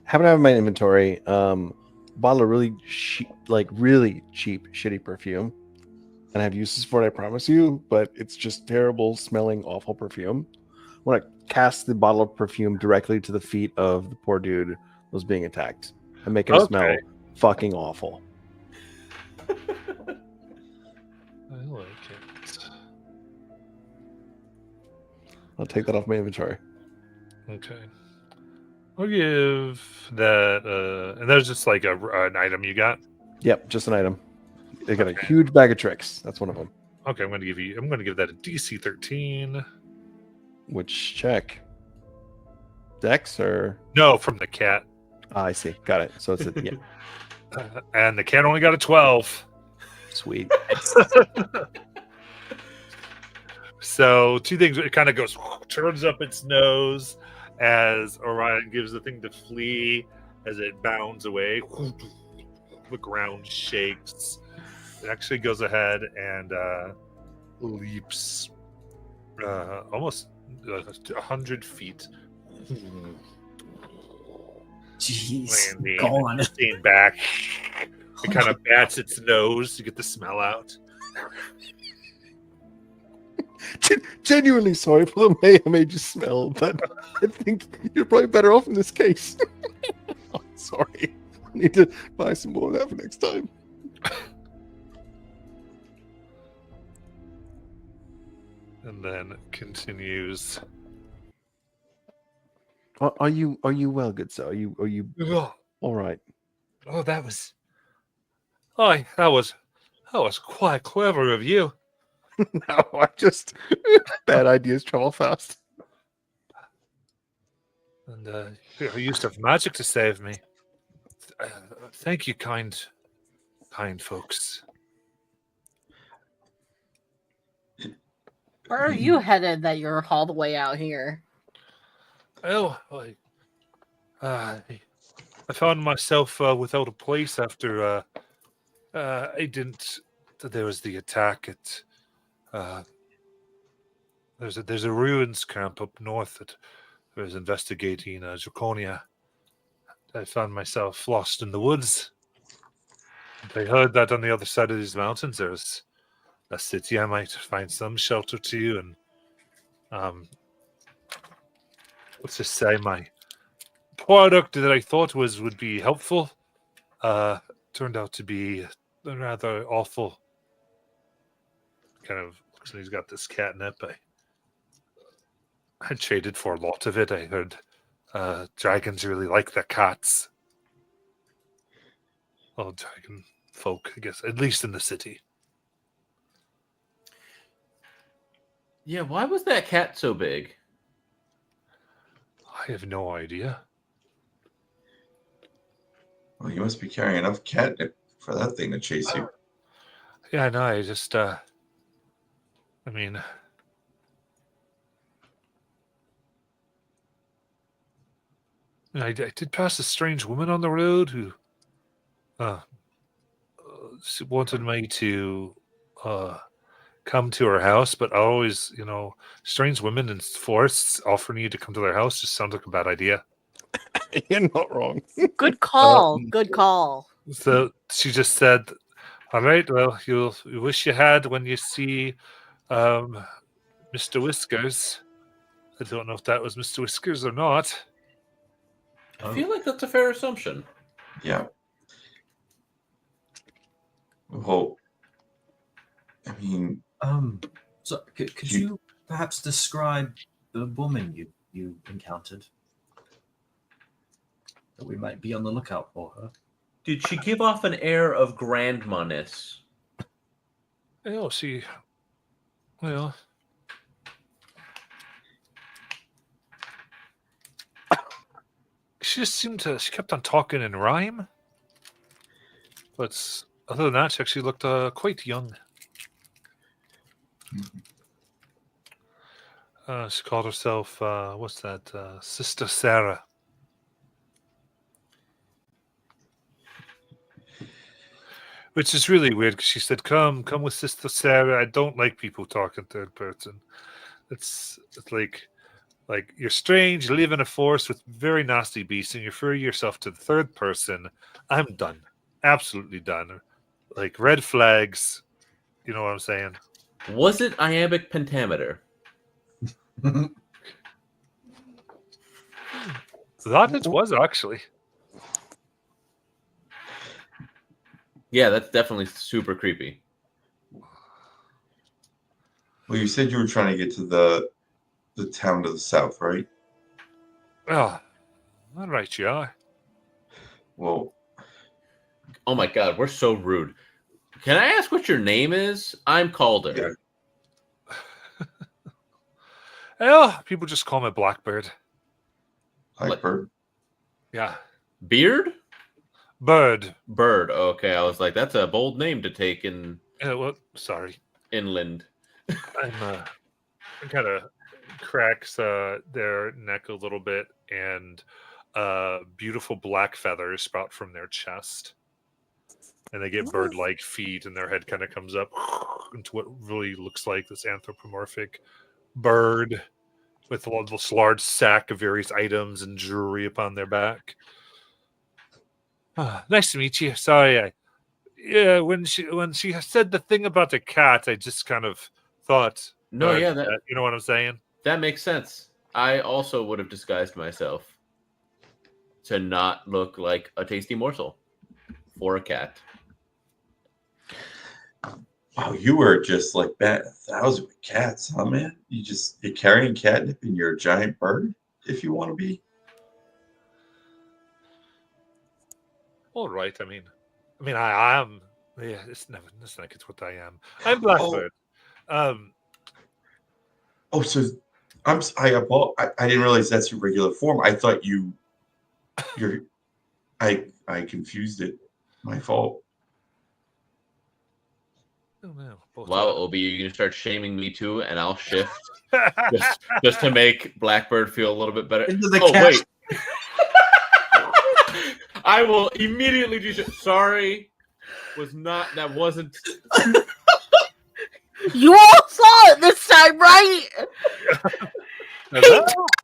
to have in my inventory bottle of really really cheap, shitty perfume. And I have uses for it, I promise you, but it's just terrible smelling, awful perfume. I want to cast the bottle of perfume directly to the feet of the poor dude who was being attacked and make him smell fucking awful. I like it. I'll take that off my inventory. Okay. I'll give that, and that's just like an item you got. Yep, just an item. They got a huge bag of tricks. That's one of them. Okay, I'm going to give that a DC 13. Which check? Dex or? No, from the cat. I see. Got it. So it's a yeah. And the cat only got a 12. Sweet. So two things. It kind of goes, turns up its nose as Orion gives the thing to flee as it bounds away. The ground shakes. It actually goes ahead and leaps almost 100 feet. Jeez, Landing, gone. staying back. It kind of bats its nose to get the smell out. Genuinely sorry for the mayhem made you smell, but I think you're probably better off in this case. Sorry. I need to buy some more of that for next time. And then continues. Are you well, good sir? Are you Oh, all right? that was. Oh, that was quite clever of you. No, I just bad ideas travel fast. And you used of magic to save me. Thank you, kind folks. Where are you headed that you're all the way out here? Oh, I found myself without a place after I didn't. There was the attack at. There's a ruins camp up north that I was investigating Draconia. I found myself lost in the woods. I heard that on the other side of these mountains there's a city. I might find some shelter too, and let's just say my product that I thought would be helpful turned out to be rather awful. Kind of looks like he's got this catnip. I traded for a lot of it. I heard dragons really like the cats. Well, dragon folk, I guess, at least in the city. Yeah, why was that cat so big? I have no idea. Well, you must be carrying enough catnip for that thing to chase you. Yeah, no, I just, I mean, I did pass a strange woman on the road who she wanted me to come to her house, but I always, strange women in forests offering you to come to their house just sounds like a bad idea. You're not wrong. Good call. Good call. So she just said, all right, well, you wish you had when you see Mr. Whiskers. I don't know if that was Mr. Whiskers or not. I feel like that's a fair assumption. Yeah. Well, I mean, So could you perhaps describe the woman you encountered? That we might be on the lookout for her. Did she give off an air of grandmaness? Oh, well, she kept on talking in rhyme. But other than that, she actually looked quite young. She called herself, Sister Sarah. Which is really weird because she said, come with Sister Sarah. I don't like people talking third person. It's like you're strange, you live in a forest with very nasty beasts, and you refer yourself to the third person. I'm done. Absolutely done. Like red flags. You know what I'm saying? Was it iambic pentameter? That it was actually. Yeah, that's definitely super creepy. well, you said you were trying to get to the town to the south, right? Oh, all right, you are. Well, Oh my god, we're so rude. Can I ask what your name is? I'm Calder. Oh, people just call me Blackbird. Blackbird. Yeah. Beard? Bird. Bird. Okay, I was like, that's a bold name to take in Well, sorry. inland. I'm kind of cracks their neck a little bit, and beautiful black feathers sprout from their chest. And they get bird-like feet, and their head kind of comes up into what really looks like this anthropomorphic bird with this large sack of various items and jewelry upon their back. Nice to meet you. Sorry, when she said the thing about the cat, I just kind of thought. No, yeah, you know what I'm saying. That makes sense. I also would have disguised myself to not look like a tasty morsel for a cat. Wow, you were just like bat 1,000 with cats, huh, man? You're carrying catnip and you're a giant bird if you want to be. All right. I mean, I am. Yeah, it's like it's what I am. I'm Blackbird. Oh, so I didn't realize that's your regular form. I thought I confused it. My fault. Oh, no. Wow, Obi, you're going to start shaming me too, and I'll shift just to make Blackbird feel a little bit better. Into the cat. Wait. I will immediately do sorry. That wasn't. You all saw it this time, right?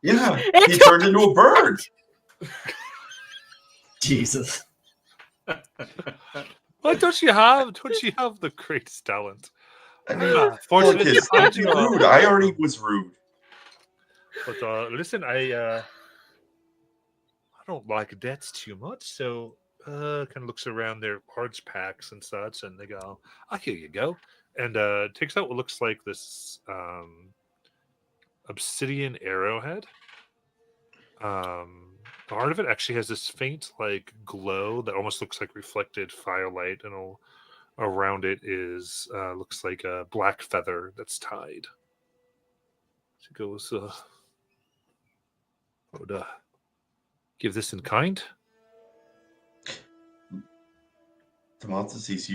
Yeah, he turned into a bird. Jesus. Why don't you have the greatest talent? I mean, Fortunately, don't be rude. I already was rude. But listen, I don't like debts too much, so kind of looks around their cards packs and such, and they go, "Oh, here you go," and takes out what looks like this obsidian arrowhead. The heart of it actually has this faint like glow that almost looks like reflected firelight, and around it is looks like a black feather that's tied. She goes, would give this in kind? Demosthenes,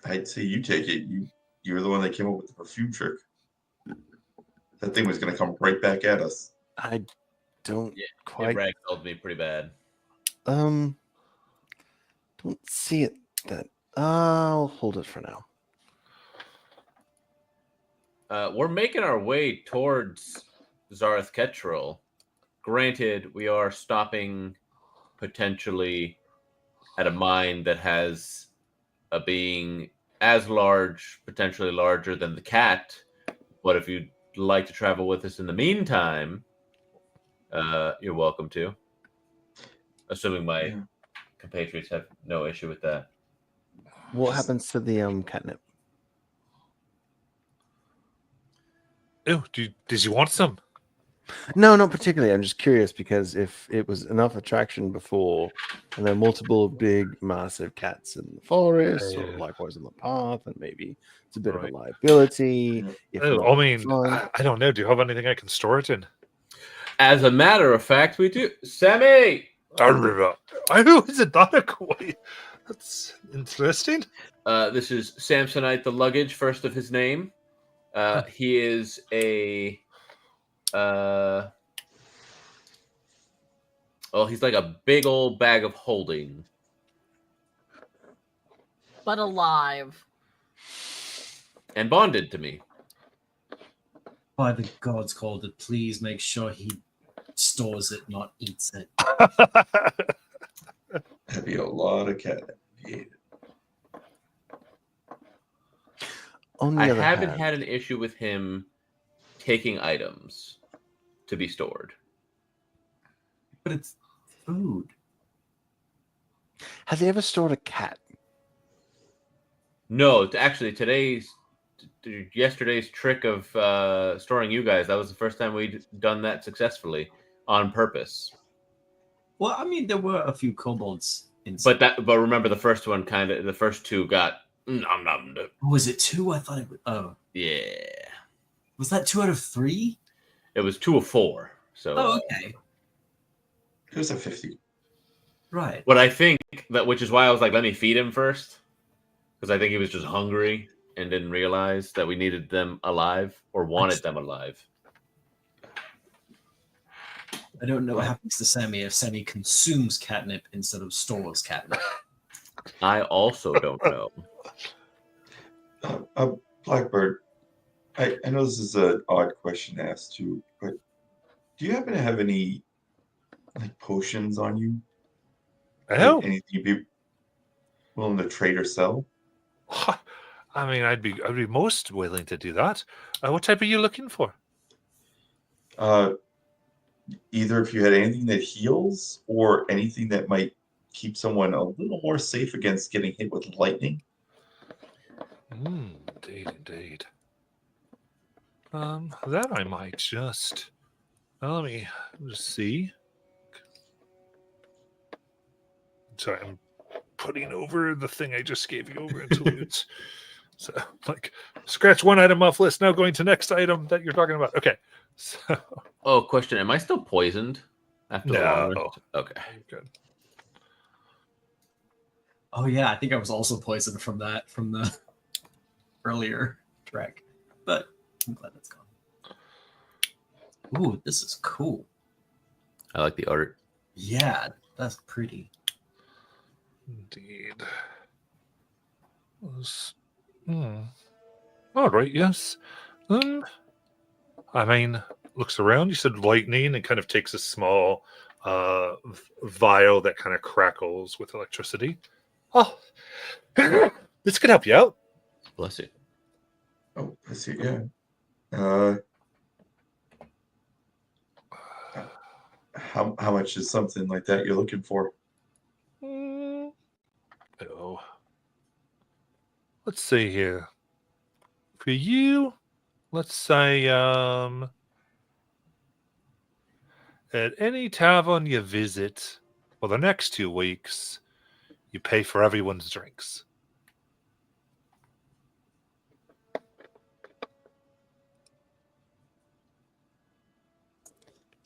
I'd say you take it. You're the one that came up with the perfume trick. That thing was going to come right back at us. I don't quite. It ragdolled me pretty bad. Don't see it. That I'll hold it for now. We're making our way towards Zareth Ketrel. Granted, we are stopping potentially at a mine that has a being as large, potentially larger than the cat. But if you'd like to travel with us in the meantime, you're welcome to. Assuming my compatriots have no issue with that. What happens to the catnip? Oh, did you want some? No, not particularly. I'm just curious because if it was enough attraction before, and there are multiple big, massive cats in the forest, or likewise on the path, and maybe it's a bit of a liability. I don't know. Do you have anything I can store it in? As a matter of fact, we do. Sammy! Who is it? Donakoi? That's interesting. This is Samsonite the Luggage, first of his name. He is a... he's like a big old bag of holding. But alive. And bonded to me. By the gods, Calder, please make sure he stores it, not eats it. That'd be a lot of catnip. I haven't had an issue with him taking items to be stored. But it's food. Has he ever stored a cat? No, actually, yesterday's trick of storing you guys, that was the first time we'd done that successfully on purpose. Well, I mean, there were a few kobolds inside. But remember, the first two got Nom nom nom. Was it 2? I thought it was. Oh, Yeah. was that 2 out of 3? It was 2 of 4. So Oh, okay. It was a 50. Right. But I think that, which is why I was like, let me feed him first, because I think he was just hungry and didn't realize that we needed them alive or wanted them alive. I don't know what happens to Sammy if Sammy consumes catnip instead of stores catnip. I also don't know. Blackbird, I know this is an odd question to ask too, but do you happen to have any like potions on you? Oh, Like anything you'd be willing to trade or sell? I mean, I'd be most willing to do that. What type are you looking for? Either if you had anything that heals or anything that might keep someone a little more safe against getting hit with lightning. Indeed, indeed. That I might just. Let me just see. Sorry, I'm putting over the thing I just gave you over into Loots. So, like, scratch one item off list. Now going to next item that you're talking about. Okay. So, Oh, question. Am I still poisoned after the long no. rest? Okay. Good. Oh yeah, I think I was also poisoned from the earlier trek, but I'm glad that's gone. Ooh, this is cool. I like the art. Yeah, that's pretty. Indeed. All right, yes. I mean, looks around. You said lightning and kind of takes a small vial that kind of crackles with electricity. Oh, this could help you out. Bless you. Oh, I see. Yeah. How much is something like that you're looking for? Oh, let's see here. For you, let's say at any tavern you visit for the next 2 weeks, you pay for everyone's drinks.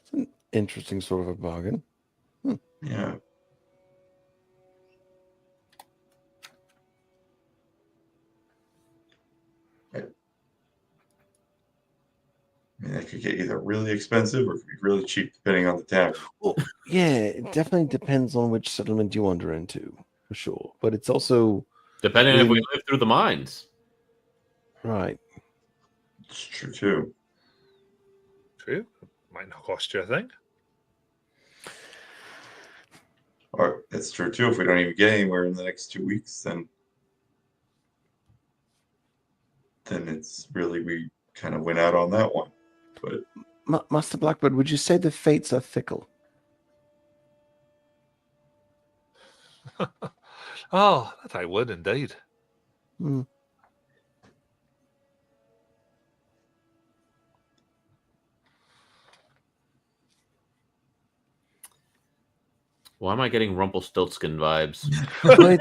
It's an interesting sort of a bargain. Yeah. I mean, that could get either really expensive or it could be really cheap, depending on the tavern. Well, yeah, it definitely depends on which settlement you wander into, for sure. But it's also Depending on if we really- live through the mines. right. It's true too. True. Might not cost you a thing. Or that's true too. If we don't even get anywhere in the next 2 weeks, then it's really we kind of went out on that one. But Master Blackbird, would you say the fates are fickle? Oh, that I would indeed. Hmm. Why am I getting Rumpelstiltskin vibes? Well,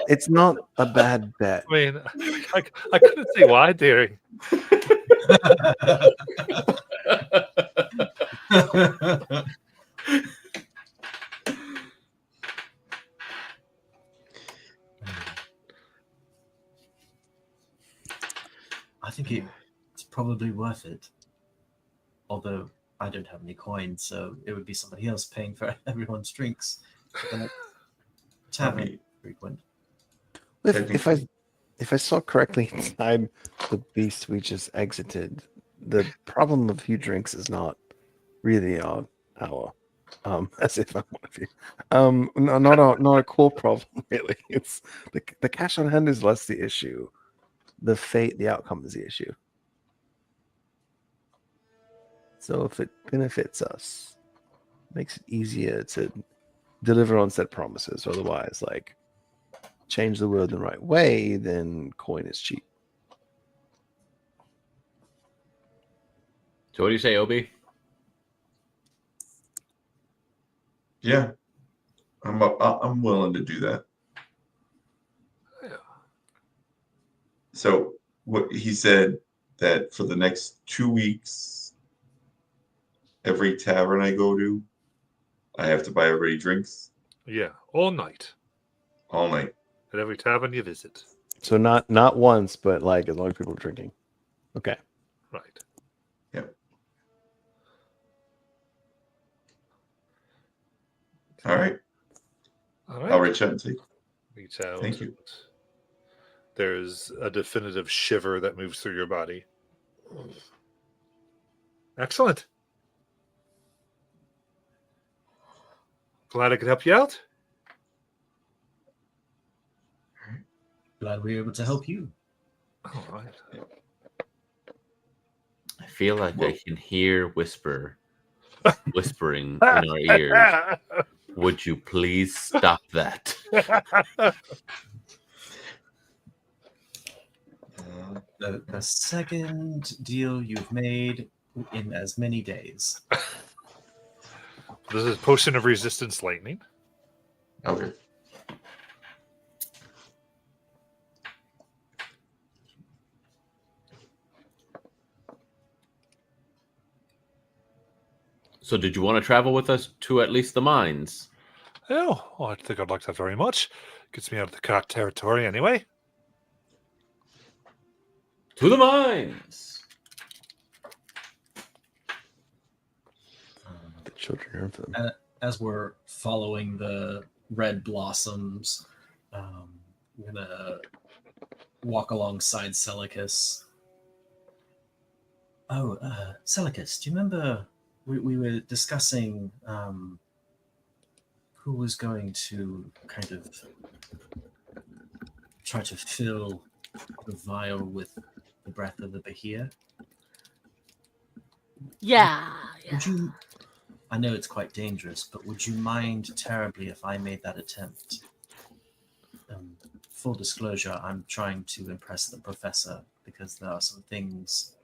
it's not a bad bet. I mean, I couldn't see why, dearie. I think it's probably worth it. Although I don't have any coins, so it would be somebody else paying for everyone's drinks. Tavern frequent. If I saw correctly inside the beast we just exited, the problem of few drinks is not really our as if I'm one of you. Not a core problem really. It's the cash on hand is less the issue. The outcome is the issue. So if it benefits us, makes it easier to deliver on said promises. Otherwise, like change the word the right way, then coin is cheap. So what do you say, Obi? yeah, I'm willing to do that. So what he said that for the next 2 weeks, every tavern I go to, I have to buy everybody drinks Yeah, all night all night. at every tavern you visit. So not once, but like as long as people are drinking. Okay. Right. Yep. All right. All right. I'll reach out and say Reach out. thank you. There's a definitive shiver that moves through your body. Excellent. Glad I could help you out. Glad we were able to help you. All right. I feel like I can hear whispering in our ears. Would you please stop that? The second deal you've made in as many days. This is Potion of Resistance Lightning. Okay. So did you want to travel with us to at least the mines? Oh, well, I think I'd like that very much. Gets me out of the cock territory anyway. To the mines! The children are for them. As we're following the red blossoms, I'm gonna walk alongside Celicus. Oh, Celicus, do you remember we were discussing who was going to kind of try to fill the vial with the breath of the Bahia? Yeah. Would you? I know it's quite dangerous, but would you mind terribly if I made that attempt? Full disclosure, I'm trying to impress the professor because there are some things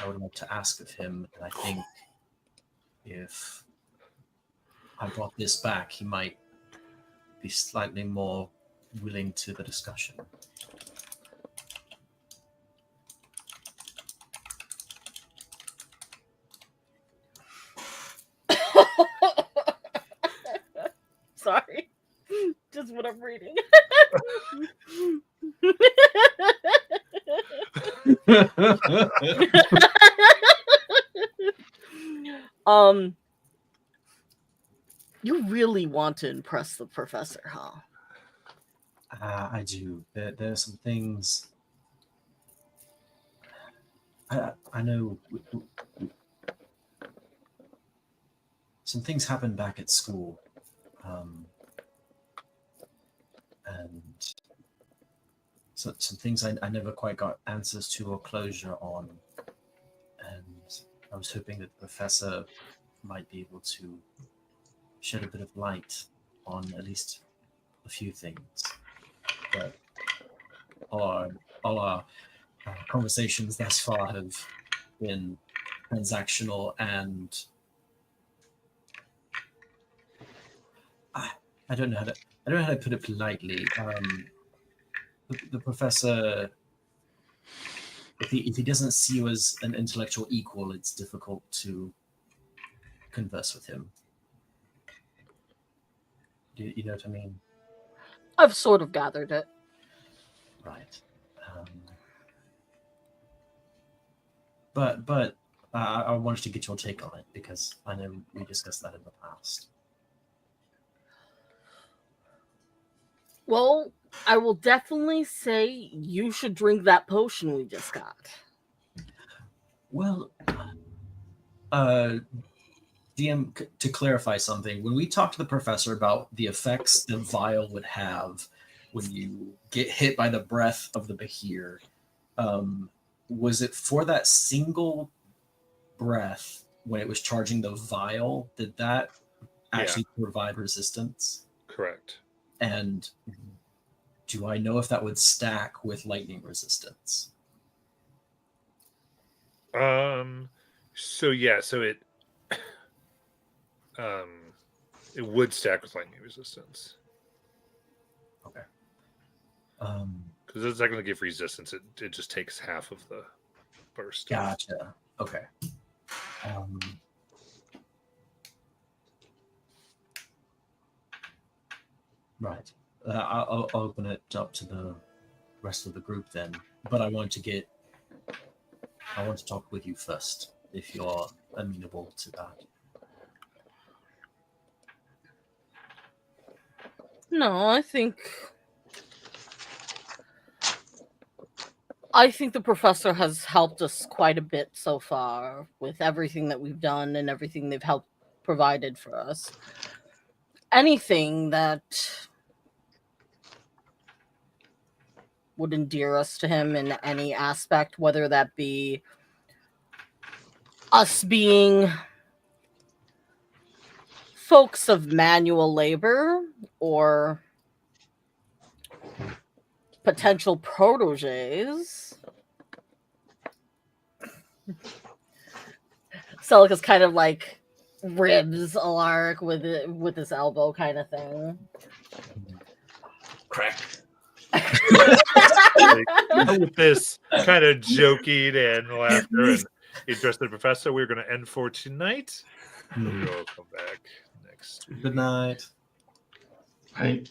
I would like to ask of him, and I think if I brought this back, he might be slightly more willing to the discussion. Sorry. Just what I'm reading. You really want to impress the professor, huh? I do. There are some things. I know some things happened back at school, and some things I never quite got answers to or closure on, and I was hoping that the professor might be able to shed a bit of light on at least a few things. But all our conversations thus far have been transactional, and I don't know how to put it politely. The professor, if he doesn't see you as an intellectual equal, it's difficult to converse with him. You know what I mean? I've sort of gathered it. Right. But I wanted to get your take on it because I know we discussed that in the past. Well, I will definitely say you should drink that potion we just got. Well, DM, to clarify something, when we talked to the professor about the effects the vial would have when you get hit by the breath of the Bahir, was it for that single breath when it was charging the vial? Did that actually provide resistance? Correct. And do I know if that would stack with lightning resistance? So it would stack with lightning resistance. Okay. Because it's not going to give resistance. It just takes half of the burst. Gotcha. Okay. Right. I'll open it up to the rest of the group then. But I want to talk with you first, if you're amenable to that. No, I think the professor has helped us quite a bit so far with everything that we've done and everything they've helped provided for us. Anything that would endear us to him in any aspect, whether that be us being folks of manual labor or potential proteges. Celica's kind of like ribs Alaric with his elbow kind of thing. Crack. With this kind of joking and laughter, and he addressed the professor. We're going to end for tonight. We'll come back next week. Good night. Right.